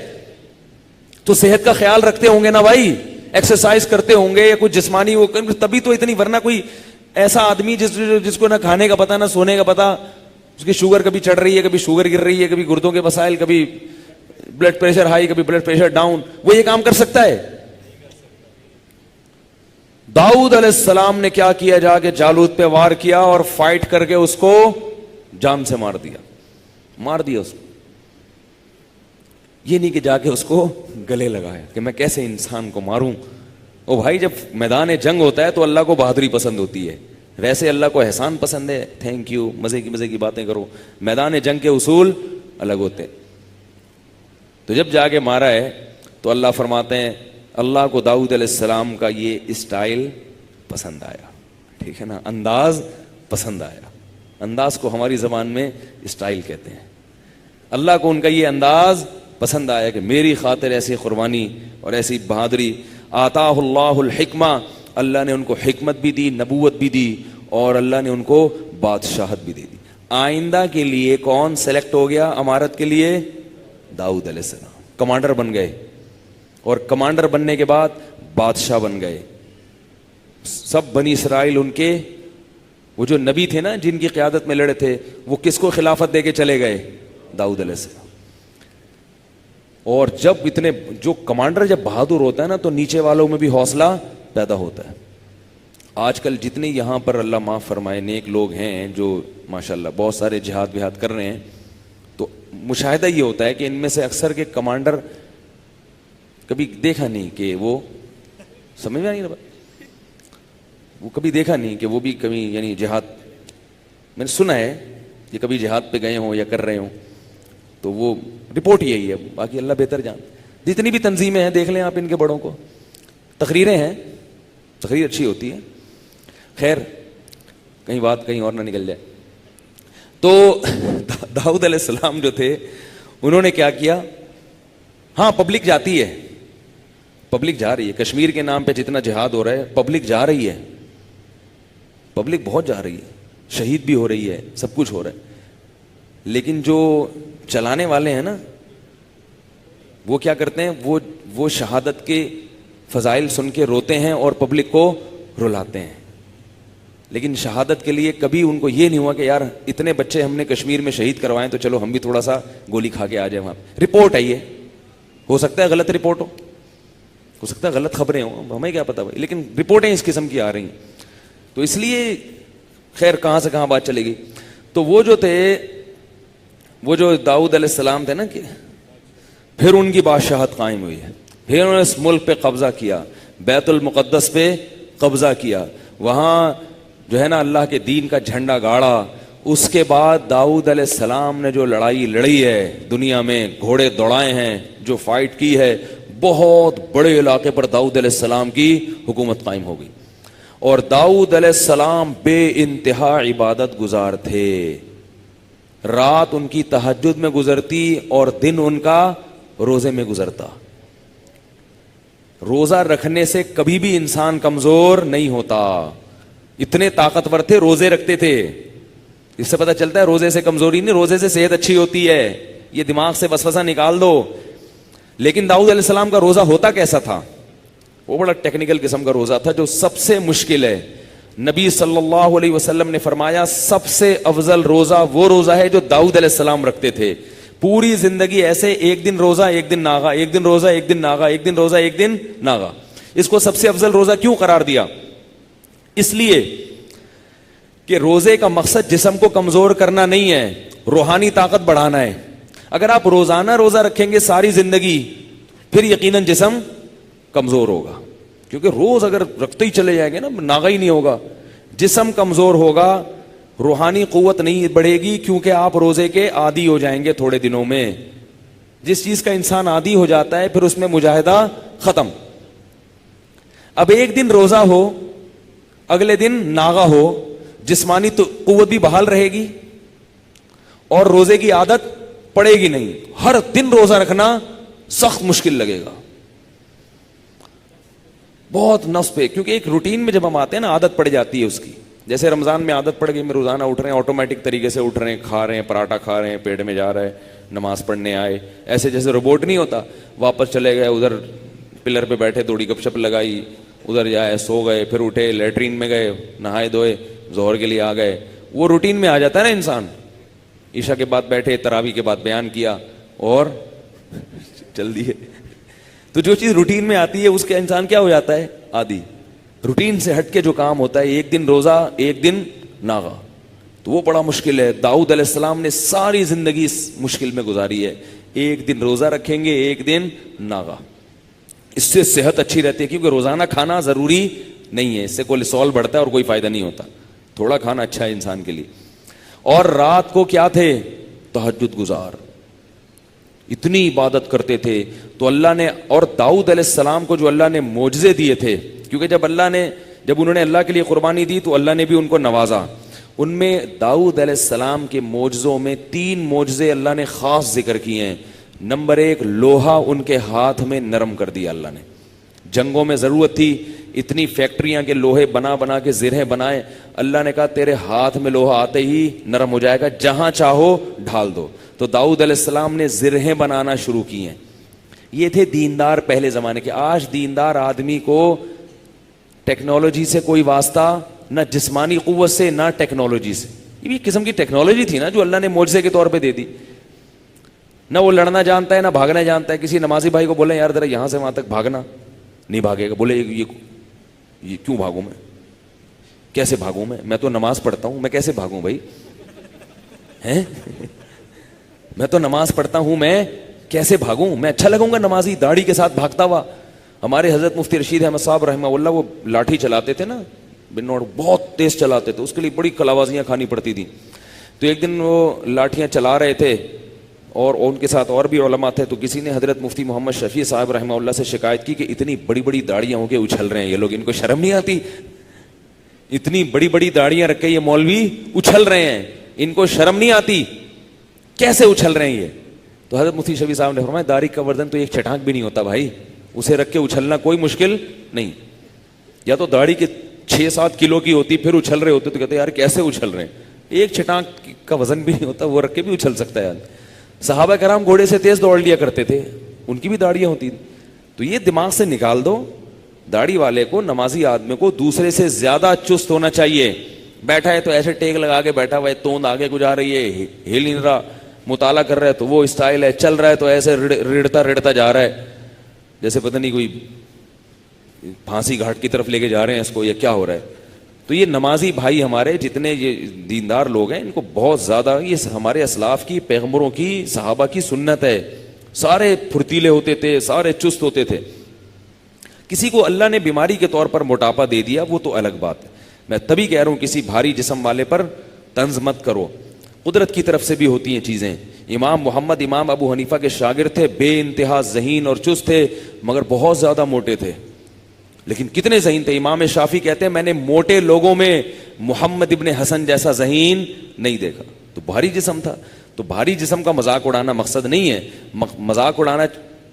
تو صحت کا خیال رکھتے ہوں گے نا بھائی, ایکسرسائز کرتے ہوں گے یا کچھ جسمانی وہ, تبھی تو اتنی. ورنہ کوئی ایسا آدمی جس کو نہ کھانے کا پتا نہ سونے کا پتا, اس کی شوگر کبھی چڑھ رہی ہے, کبھی شوگر گر رہی ہے, کبھی گردوں کے مسائل, کبھی بلڈ پریشر ہائی, کبھی بلڈ پریشر ڈاؤن, وہ یہ کام کر سکتا ہے. داؤد علیہ السلام نے کیا کیا, جا کے جالوت پہ وار کیا اور فائٹ کر کے اس کو جان سے مار دیا اس کو. یہ نہیں کہ جا کے اس کو گلے لگایا کہ میں کیسے انسان کو ماروں. او بھائی, جب میدان جنگ ہوتا ہے تو اللہ کو بہادری پسند ہوتی ہے. ویسے اللہ کو احسان پسند ہے, تھینک یو, مزے کی باتیں کرو. میدان جنگ کے اصول الگ ہوتے. تو جب جا کے مارا ہے تو اللہ فرماتے ہیں اللہ کو داؤد علیہ السلام کا یہ اسٹائل پسند آیا. ٹھیک ہے نا, انداز پسند آیا. انداز کو ہماری زبان میں اسٹائل کہتے ہیں. اللہ کو ان کا یہ انداز پسند آیا کہ میری خاطر ایسی قربانی اور ایسی بہادری. آتاہ اللہ الحکمہ, اللہ نے ان کو حکمت بھی دی, نبوت بھی دی, اور اللہ نے ان کو بادشاہت بھی دے دی. آئندہ کے لیے کون سلیکٹ ہو گیا امارت کے لیے, داؤد علیہ السلام. کمانڈر بن گئے, اور کمانڈر بننے کے بعد بادشاہ بن گئے. سب بنی اسرائیل ان کے وہ جو نبی تھے نا جن کی قیادت میں لڑے تھے, وہ کس کو خلافت دے کے چلے گئے؟ داؤد علیہ السلام. اور جب اتنے جو کمانڈر جب بہادر ہوتا ہے نا تو نیچے والوں میں بھی حوصلہ پیدا ہوتا ہے. آج کل جتنے یہاں پر اللہ معاف فرمائے نیک لوگ ہیں جو ماشاءاللہ بہت سارے جہاد وہاد کر رہے ہیں, تو مشاہدہ یہ ہوتا ہے کہ ان میں سے اکثر کے کمانڈر کبھی دیکھا نہیں کہ وہ سمجھ میں نہیں رہا, وہ کبھی دیکھا نہیں کہ وہ بھی کبھی یعنی جہاد, میں نے سنا ہے کہ کبھی جہاد پہ گئے ہوں یا کر رہے ہوں, تو وہ رپورٹ یہی ہے, باقی اللہ بہتر جان. جتنی بھی تنظیمیں ہیں دیکھ لیں آپ ان کے بڑوں کو, تقریریں ہیں, تقریر اچھی ہوتی ہے. خیر کہیں بات کہیں اور نہ نکل جائے. تو داؤد علیہ السلام جو تھے انہوں نے کیا کیا, ہاں پبلک جاتی ہے, پبلک جا رہی ہے, کشمیر کے نام پہ جتنا جہاد ہو رہا ہے پبلک جا رہی ہے, پبلک بہت جا رہی ہے, شہید بھی ہو رہی ہے, سب کچھ ہو رہا ہے. لیکن جو چلانے والے ہیں نا وہ کیا کرتے ہیں, وہ شہادت کے فضائل سن کے روتے ہیں اور پبلک کو رلاتے ہیں. لیکن شہادت کے لیے کبھی ان کو یہ نہیں ہوا کہ یار اتنے بچے ہم نے کشمیر میں شہید کروائے تو چلو ہم بھی تھوڑا سا گولی کھا کے آ جائیں وہاں. رپورٹ ہے, یہ ہو سکتا ہے غلط رپورٹ ہو سکتا ہے غلط خبریں ہوں, ہمیں کیا پتا بھائی, لیکن رپورٹیں اس قسم کی آ رہی ہیں. تو اس لیے خیر کہاں سے کہاں بات چلے گی. تو وہ جو تھے, وہ جو داؤد علیہ السلام تھے نا, کہ پھر ان کی بادشاہت قائم ہوئی ہے, پھر انہوں نے اس ملک پہ قبضہ کیا, بیت المقدس پہ قبضہ کیا, وہاں جو ہے نا اللہ کے دین کا جھنڈا گاڑا. اس کے بعد داؤد علیہ السلام نے جو لڑائی لڑی ہے دنیا میں, گھوڑے دوڑائے ہیں, جو فائٹ کی ہے, بہت بڑے علاقے پر داؤد علیہ السلام کی حکومت قائم ہو گئی. اور داؤد علیہ السلام بے انتہا عبادت گزار تھے, رات ان کی تہجد میں گزرتی اور دن ان کا روزے میں گزرتا. روزہ رکھنے سے کبھی بھی انسان کمزور نہیں ہوتا, اتنے طاقتور تھے, روزے رکھتے تھے. اس سے پتہ چلتا ہے روزے سے کمزوری نہیں, روزے سے صحت اچھی ہوتی ہے. یہ دماغ سے وسوسہ نکال دو. لیکن داؤد علیہ السلام کا روزہ ہوتا کیسا تھا؟ وہ بڑا ٹیکنیکل قسم کا روزہ تھا جو سب سے مشکل ہے. نبی صلی اللہ علیہ وسلم نے فرمایا سب سے افضل روزہ وہ روزہ ہے جو داؤد علیہ السلام رکھتے تھے. پوری زندگی ایسے ایک دن روزہ ایک دن ناغا, ایک دن روزہ ایک دن ناغا, ایک دن روزہ ایک دن ناغا. اس کو سب سے افضل روزہ کیوں قرار دیا؟ اس لیے کہ روزے کا مقصد جسم کو کمزور کرنا نہیں ہے, روحانی طاقت بڑھانا ہے. اگر آپ روزانہ روزہ رکھیں گے ساری زندگی, پھر یقیناً جسم کمزور ہوگا, کیونکہ روز اگر رکھتے ہی چلے جائیں گے نا ناغا ہی نہیں ہوگا, جسم کمزور ہوگا, روحانی قوت نہیں بڑھے گی, کیونکہ آپ روزے کے عادی ہو جائیں گے تھوڑے دنوں میں. جس چیز کا انسان عادی ہو جاتا ہے پھر اس میں مجاہدہ ختم. اب ایک دن روزہ ہو اگلے دن ناغا ہو, جسمانی تو قوت بھی بحال رہے گی اور روزے کی عادت پڑے گی نہیں. ہر دن روزہ رکھنا سخت مشکل لگے گا, بہت نفس پہ, کیونکہ ایک روٹین میں جب ہم آتے ہیں نا عادت پڑ جاتی ہے اس کی. جیسے رمضان میں عادت پڑ گئی, میں روزانہ اٹھ رہے ہیں, آٹومیٹک طریقے سے اٹھ رہے ہیں, کھا رہے ہیں, پراٹھا کھا رہے ہیں, پیٹ میں جا رہا ہے, نماز پڑھنے آئے, ایسے جیسے روبوٹ نہیں ہوتا, واپس چلے گئے, ادھر پلر پہ بیٹھے, تھوڑی گپ شپ لگائی, ادھر جائے, سو گئے, پھر اٹھے, لیٹرین میں گئے, نہائے دھوئے, ظہر کے لیے آ گئے. وہ روٹین میں آ جاتا ہے نا انسان. عشاء کے بعد بیٹھے, تراویح کے بعد بیان کیا اور چل دیے. تو جو چیز روٹین میں آتی ہے اس کے انسان کیا ہو جاتا ہے, عادی. روٹین سے ہٹ کے جو کام ہوتا ہے, ایک دن روزہ ایک دن ناغا, تو وہ بڑا مشکل ہے. داؤد علیہ السلام نے ساری زندگی اس مشکل میں گزاری ہے. ایک دن روزہ رکھیں گے, ایک دن ناغا. اس سے صحت اچھی رہتی ہے, کیونکہ روزانہ کھانا ضروری نہیں ہے, اس سے کولیسٹرول بڑھتا ہے اور کوئی فائدہ نہیں ہوتا. تھوڑا کھانا اچھا ہے انسان کے لیے. اور رات کو کیا تھے, تہجد گزار, اتنی عبادت کرتے تھے. تو اللہ نے, اور داؤد علیہ السلام کو جو اللہ نے معجزے دیے تھے, کیونکہ جب انہوں نے اللہ کے لیے قربانی دی تو اللہ نے بھی ان کو نوازا. ان میں داؤد علیہ السلام کے معجزوں میں 3 معجزے اللہ نے خاص ذکر کیے ہیں. نمبر 1, لوہا ان کے ہاتھ میں نرم کر دیا اللہ نے. جنگوں میں ضرورت تھی, اتنی فیکٹریاں کے لوہے بنا بنا کے زرہیں بنائے, اللہ نے کہا تیرے ہاتھ میں لوہا آتے ہی نرم ہو جائے گا, جہاں چاہو ڈھال دو. تو داؤد علیہ السلام نے زرہیں بنانا شروع کی ہیں. یہ تھے دیندار پہلے زمانے کے. آج دیندار آدمی کو ٹیکنالوجی سے کوئی واسطہ نہ, جسمانی قوت سے نہ ٹیکنالوجی سے. یہ بھی ایک قسم کی ٹیکنالوجی تھی نا جو اللہ نے معجزے کے طور پہ دے دی. نہ وہ لڑنا جانتا ہے نہ بھاگنا جانتا ہے. کسی نمازی بھائی کو بولیں یار ذرا یہاں سے وہاں تک بھاگنا, نہیں بھاگے گا. بولے یہ کیوں بھاگوں میں, کیسے بھاگوں میں تو نماز پڑھتا ہوں, میں کیسے بھاگوں بھائی ہیں, میں تو نماز پڑھتا ہوں, میں کیسے بھاگوں, میں اچھا لگوں گا نمازی داڑھی کے ساتھ بھاگتا ہوا. ہمارے حضرت مفتی رشید احمد صاحب رحمہ اللہ وہ لاٹھی چلاتے تھے نا, بنوڑ بہت تیز چلاتے تھے, اس کے لیے بڑی کلاوازیاں کھانی پڑتی تھیں. تو ایک دن وہ لاٹھیاں چلا رہے تھے اور ان کے ساتھ اور بھی علماء تھے. تو کسی نے حضرت مفتی محمد شفیع صاحب رحمہ اللہ سے شکایت کی کہ اتنی بڑی بڑی داڑیاں ہو کے اچھل رہے ہیں یہ لوگ, ان کو شرم نہیں آتی؟ اتنی بڑی بڑی داڑیاں رکھ کے یہ مولوی اچھل رہے ہیں, ان کو شرم نہیں آتی؟ کیسے اچھل رہے ہیں یہ؟ تو حضرت مفتی شفیع صاحب نے فرمایا داڑھی کا وزن تو ایک چٹانک بھی نہیں ہوتا بھائی, اسے رکھ کے اچھلنا کوئی مشکل نہیں. یا تو داڑھی کے 6-7 کلو کی ہوتی پھر اچھل رہے ہوتے تو کہتے یار کیسے اچھل رہے ہیں, ایک چٹانک کا وزن بھی نہیں ہوتا, وہ رکھ کے بھی اچھل سکتا ہے یار. صحابہ کرام گھوڑے سے تیز دوڑ لیا کرتے تھے, ان کی بھی داڑیاں ہوتی. تو یہ دماغ سے نکال دو, داڑھی والے کو, نمازی آدمی کو دوسرے سے زیادہ چست ہونا چاہیے. بیٹھا ہے تو ایسے ٹیک لگا کے بیٹھا ہوا ہے, توند آگے کو جا رہی ہے, ہل نہیں رہا, مطالعہ کر رہا ہے تو وہ اسٹائل ہے, چل رہا ہے تو ایسے رڑتا جا رہا ہے جیسے پتہ نہیں کوئی پھانسی گھاٹ کی طرف لے کے جا رہے ہیں اس کو, یا کیا ہو رہا ہے. تو یہ نمازی بھائی ہمارے جتنے یہ دیندار لوگ ہیں ان کو بہت زیادہ, یہ ہمارے اسلاف کی, پیغمبروں کی, صحابہ کی سنت ہے. سارے پھرتیلے ہوتے تھے, سارے چست ہوتے تھے. کسی کو اللہ نے بیماری کے طور پر موٹاپا دے دیا وہ تو الگ بات ہے. میں تبھی کہہ رہا ہوں کسی بھاری جسم والے پر طنز مت کرو, قدرت کی طرف سے بھی ہوتی ہیں چیزیں. امام محمد امام ابو حنیفہ کے شاگرد تھے, بے انتہا ذہین اور چست تھے مگر بہت زیادہ موٹے تھے. لیکن کتنے ذہین تھے. امام شافعی کہتے ہیں میں نے موٹے لوگوں میں محمد ابن حسن جیسا ذہین نہیں دیکھا. تو بھاری جسم تھا. تو بھاری جسم کا مذاق اڑانا مقصد نہیں ہے. مذاق اڑانا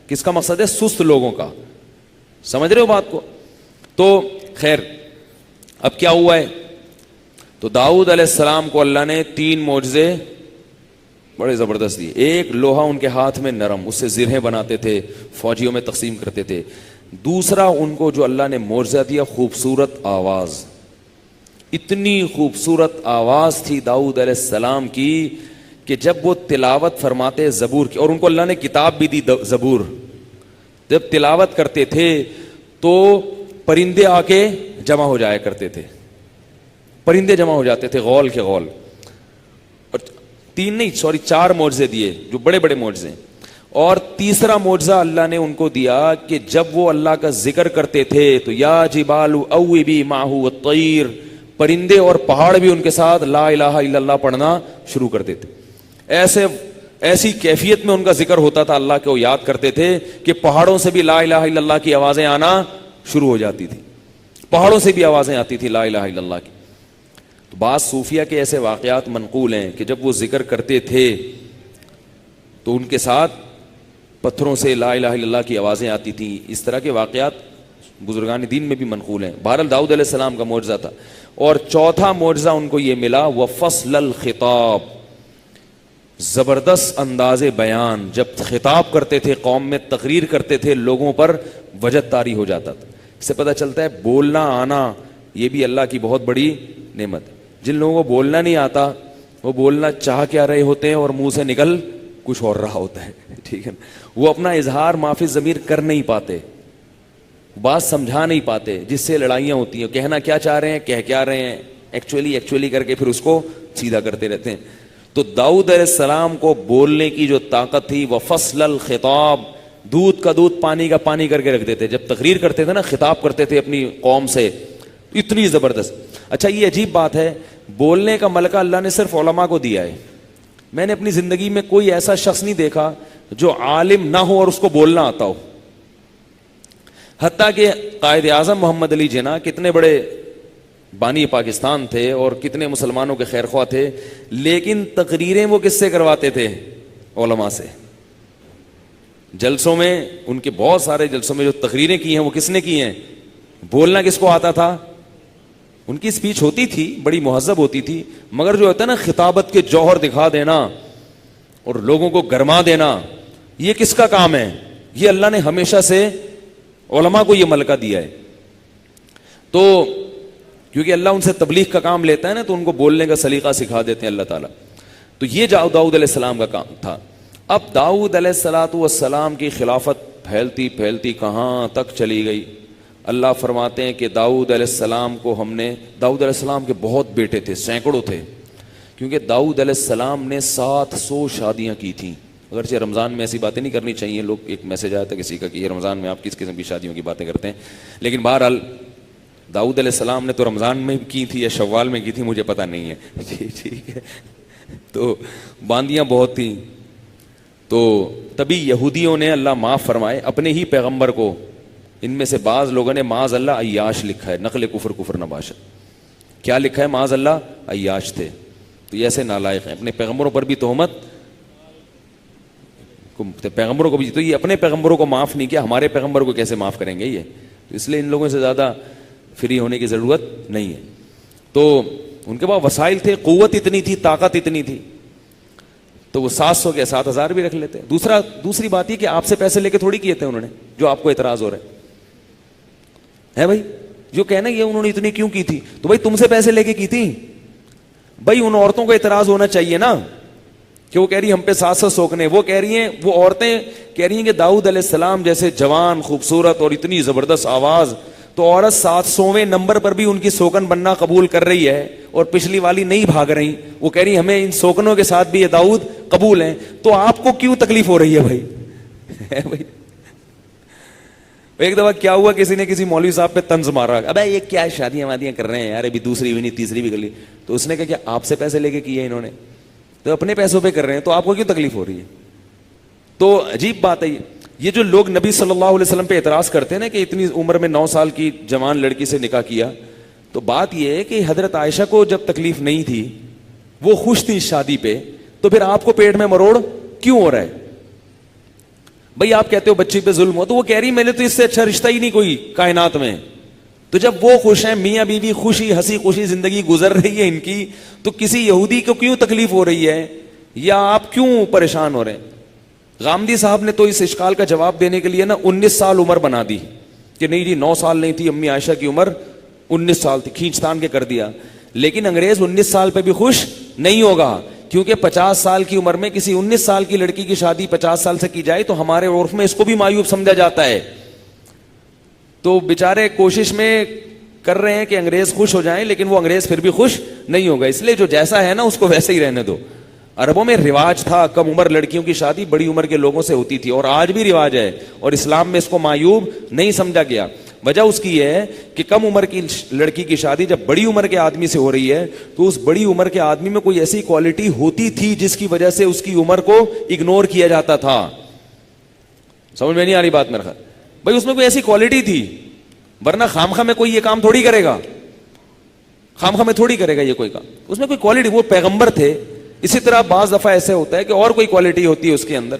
کس کا مقصد ہے؟ سست لوگوں کا. سمجھ رہے ہو بات کو؟ تو خیر اب کیا ہوا ہے, تو داؤد علیہ السلام کو اللہ نے 3 معجزے بڑے زبردست دیے. ایک, لوہا ان کے ہاتھ میں نرم, اس سے زرہیں بناتے تھے, فوجیوں میں تقسیم کرتے تھے. دوسرا, ان کو جو اللہ نے معجزہ دیا خوبصورت آواز. اتنی خوبصورت آواز تھی داؤد علیہ السلام کی کہ جب وہ تلاوت فرماتے زبور کی, اور ان کو اللہ نے کتاب بھی دی زبور, جب تلاوت کرتے تھے تو پرندے آ کے جمع ہو جایا کرتے تھے. پرندے جمع ہو جاتے تھے غول کے غول. اور 4 معجزے دیے جو بڑے بڑے معجزے. اور تیسرا معجزہ اللہ نے ان کو دیا کہ جب وہ اللہ کا ذکر کرتے تھے تو یا جبال اوبی ماہ والطیر, پرندے اور پہاڑ بھی ان کے ساتھ لا الہ الا اللہ پڑھنا شروع کر دیتے. ایسی کیفیت میں ان کا ذکر ہوتا تھا, اللہ کو یاد کرتے تھے کہ پہاڑوں سے بھی لا الہ الا اللہ کی آوازیں آنا شروع ہو جاتی تھی. پہاڑوں سے بھی آوازیں آتی تھی لا الہ الا اللہ کی. تو بعض صوفیہ کے ایسے واقعات منقول ہیں کہ جب وہ ذکر کرتے تھے تو ان کے ساتھ پتھروں سے لا الہ الا اللہ کی آوازیں آتی تھیں. اس طرح کے واقعات بزرگان دین میں بھی منقول ہیں. بہرحال داؤد علیہ السلام کا معجزہ تھا. اور چوتھا معجزہ ان کو یہ ملا وفصل الخطاب, زبردست انداز بیان. جب خطاب کرتے تھے قوم میں, تقریر کرتے تھے, لوگوں پر وجد طاری ہو جاتا تھا. اس سے پتہ چلتا ہے بولنا آنا یہ بھی اللہ کی بہت بڑی نعمت ہے. جن لوگوں کو بولنا نہیں آتا وہ بولنا چاہ کیا رہے ہوتے ہیں اور منہ سے نکل کچھ اور رہا ہوتا ہے, ٹھیک ہے. وہ اپنا اظہار معافی ضمیر کر نہیں پاتے, بات سمجھا نہیں پاتے, جس سے لڑائیاں ہوتی ہیں. کہنا کیا چاہ رہے ہیں, کہہ کیا رہے ہیں, ایکچولی کر کے پھر اس کو سیدھا کرتے رہتے ہیں. تو داؤد علیہ السلام کو بولنے کی جو طاقت تھی وہ فصل الخطاب, دودھ کا دودھ پانی کا پانی کر کے رکھ دیتے. جب تقریر کرتے تھے نا, خطاب کرتے تھے اپنی قوم سے, اتنی زبردست. اچھا یہ عجیب بات ہے, بولنے کا ملکہ اللہ نے صرف علماء کو دیا ہے. میں نے اپنی زندگی میں کوئی ایسا شخص نہیں دیکھا جو عالم نہ ہو اور اس کو بولنا آتا ہو. حتیٰ کہ قائد اعظم محمد علی جناح کتنے بڑے بانی پاکستان تھے اور کتنے مسلمانوں کے خیر خواہ تھے, لیکن تقریریں وہ کس سے کرواتے تھے؟ علماء سے. جلسوں میں, ان کے بہت سارے جلسوں میں جو تقریریں کی ہیں وہ کس نے کی ہیں؟ بولنا کس کو آتا تھا؟ ان کی سپیچ ہوتی تھی, بڑی مہذب ہوتی تھی, مگر جو ہوتا ہے نا خطابت کے جوہر دکھا دینا اور لوگوں کو گرما دینا, یہ کس کا کام ہے؟ یہ اللہ نے ہمیشہ سے علماء کو یہ ملکہ دیا ہے. تو کیونکہ اللہ ان سے تبلیغ کا کام لیتا ہے نا, تو ان کو بولنے کا سلیقہ سکھا دیتے ہیں اللہ تعالیٰ. تو یہ داؤد علیہ السلام کا کام تھا. اب داؤد علیہ السلام کی خلافت پھیلتی پھیلتی کہاں تک چلی گئی. اللہ فرماتے ہیں کہ داؤد علیہ السلام کو ہم نے, داؤد علیہ السلام کے بہت بیٹے تھے, سینکڑوں تھے, کیونکہ داؤد علیہ السلام نے 700 شادیاں کی تھیں. اگرچہ رمضان میں ایسی باتیں نہیں کرنی چاہیے, لوگ ایک میسج آیا تھا کسی کا کہ یہ رمضان میں آپ کس قسم کی شادیوں کی باتیں کرتے ہیں, لیکن بہرحال داؤد علیہ السلام نے تو رمضان میں کی تھی یا شوال میں کی تھی, مجھے پتہ نہیں ہے. ٹھیک ہے, تو باندیاں بہت تھیں. تو تبھی یہودیوں نے, اللہ معاف فرمائے, اپنے ہی پیغمبر کو, ان میں سے بعض لوگوں نے معاذ اللہ عیاش لکھا ہے, نقل کفر نباشت. کیا لکھا ہے؟ معاذ اللہ عیاش تھے. تو یہ ایسے نالائق ہیں, اپنے پیغمبروں پر بھی تہمت, پیغمبروں کو بھی, تو یہ اپنے پیغمبروں کو معاف نہیں کیا, ہمارے پیغمبر کو کیسے معاف کریں گے یہ؟ تو اس لیے ان لوگوں سے زیادہ فری ہونے کی ضرورت نہیں ہے. تو ان کے پاس وسائل تھے, قوت اتنی تھی, طاقت اتنی تھی, تو وہ 700 کے 7000 بھی رکھ لیتے. دوسری بات یہ کہ آپ سے پیسے لے کے تھوڑی کیے تھے انہوں نے, جو آپ کو اعتراض ہو رہا ہے بھائی, جو کہنا یہ انہوں نے اتنی کیوں کی تھی, تو بھائی تم سے پیسے لے کے کی تھی. بھائی ان عورتوں کو اعتراض ہونا چاہیے نا, کہ وہ کہہ رہی ہم پہ 700 سوکنے, وہ کہہ رہی ہیں, وہ عورتیں کہہ رہی ہیں کہ داؤد علیہ السلام جیسے جوان, خوبصورت اور اتنی زبردست آواز, تو عورت 700ویں نمبر پر بھی ان کی سوکن بننا قبول کر رہی ہے, اور پچھلی والی نہیں بھاگ رہی. وہ کہہ رہی ہمیں ان سوکنوں کے ساتھ بھی یہ داؤد قبول ہیں, تو آپ کو کیوں تکلیف ہو رہی ہے بھائی؟ ایک دفعہ کیا ہوا, کسی نے کسی مولوی صاحب پہ طنز مارا, ابے یہ کیا شادیاں وادیاں کر رہے ہیں یار, ابھی دوسری بھی نہیں تیسری بھی کر لی. تو اس نے کہا کہ آپ سے پیسے لے کے کیے انہوں نے, تو اپنے پیسوں پہ کر رہے ہیں, تو آپ کو کیوں تکلیف ہو رہی ہے؟ تو عجیب بات ہے یہ جو لوگ نبی صلی اللہ علیہ وسلم پہ اعتراض کرتے ہیں نا کہ اتنی عمر میں 9 سال کی جوان لڑکی سے نکاح کیا, تو بات یہ ہے کہ حضرت عائشہ کو جب تکلیف نہیں تھی, وہ خوش تھی اس شادی پہ, تو پھر آپ کو پیٹ میں مروڑ کیوں ہو رہا ہے؟ بھائی آپ کہتے ہو بچی پہ ظلم ہو, تو وہ کہہ رہی میں نے تو اس سے اچھا رشتہ ہی نہیں کوئی کائنات میں. تو جب وہ خوش ہیں, میاں بیوی خوشی ہنسی خوشی زندگی گزر رہی ہے ان کی, تو کسی یہودی کو کیوں تکلیف ہو رہی ہے, یا آپ کیوں پریشان ہو رہے ہیں؟ غامدی صاحب نے تو اس اشکال کا جواب دینے کے لیے نا 19 سال عمر بنا دی, کہ نہیں جی 9 سال نہیں تھی, امی عائشہ کی عمر 19 سال تھی, کھینچ تان کے کر دیا. لیکن انگریز 19 سال پہ بھی خوش نہیں ہوگا, کیونکہ 50 سال کی عمر میں کسی 19 سال کی لڑکی کی شادی 50 سال سے کی جائے تو ہمارے عرف میں اس کو بھی معیوب سمجھا جاتا ہے. تو بیچارے کوشش میں کر رہے ہیں کہ انگریز خوش ہو جائیں, لیکن وہ انگریز پھر بھی خوش نہیں ہوگا. اس لیے جو جیسا ہے نا اس کو ویسے ہی رہنے دو. عربوں میں رواج تھا کم عمر لڑکیوں کی شادی بڑی عمر کے لوگوں سے ہوتی تھی, اور آج بھی رواج ہے, اور اسلام میں اس کو معیوب نہیں سمجھا گیا. وجہ اس کی یہ ہے کہ کم عمر کی لڑکی کی شادی جب بڑی عمر کے آدمی سے ہو رہی ہے, تو اس بڑی عمر کے آدمی میں کوئی ایسی کوالٹی ہوتی تھی جس کی وجہ سے اس کی عمر کو اگنور کیا جاتا تھا. سمجھ میں نہیں آ رہی بات میرے خیال؟ بھائی اس میں کوئی ایسی کوالٹی تھی, ورنہ خامخواہ میں کوئی یہ کام تھوڑی کرے گا, خامخواہ میں تھوڑی کرے گا یہ کوئی کام. اس میں کوئی کوالٹی, وہ پیغمبر تھے. اسی طرح بعض دفعہ ایسے ہوتا ہے کہ اور کوئی کوالٹی ہوتی ہے اس کے اندر.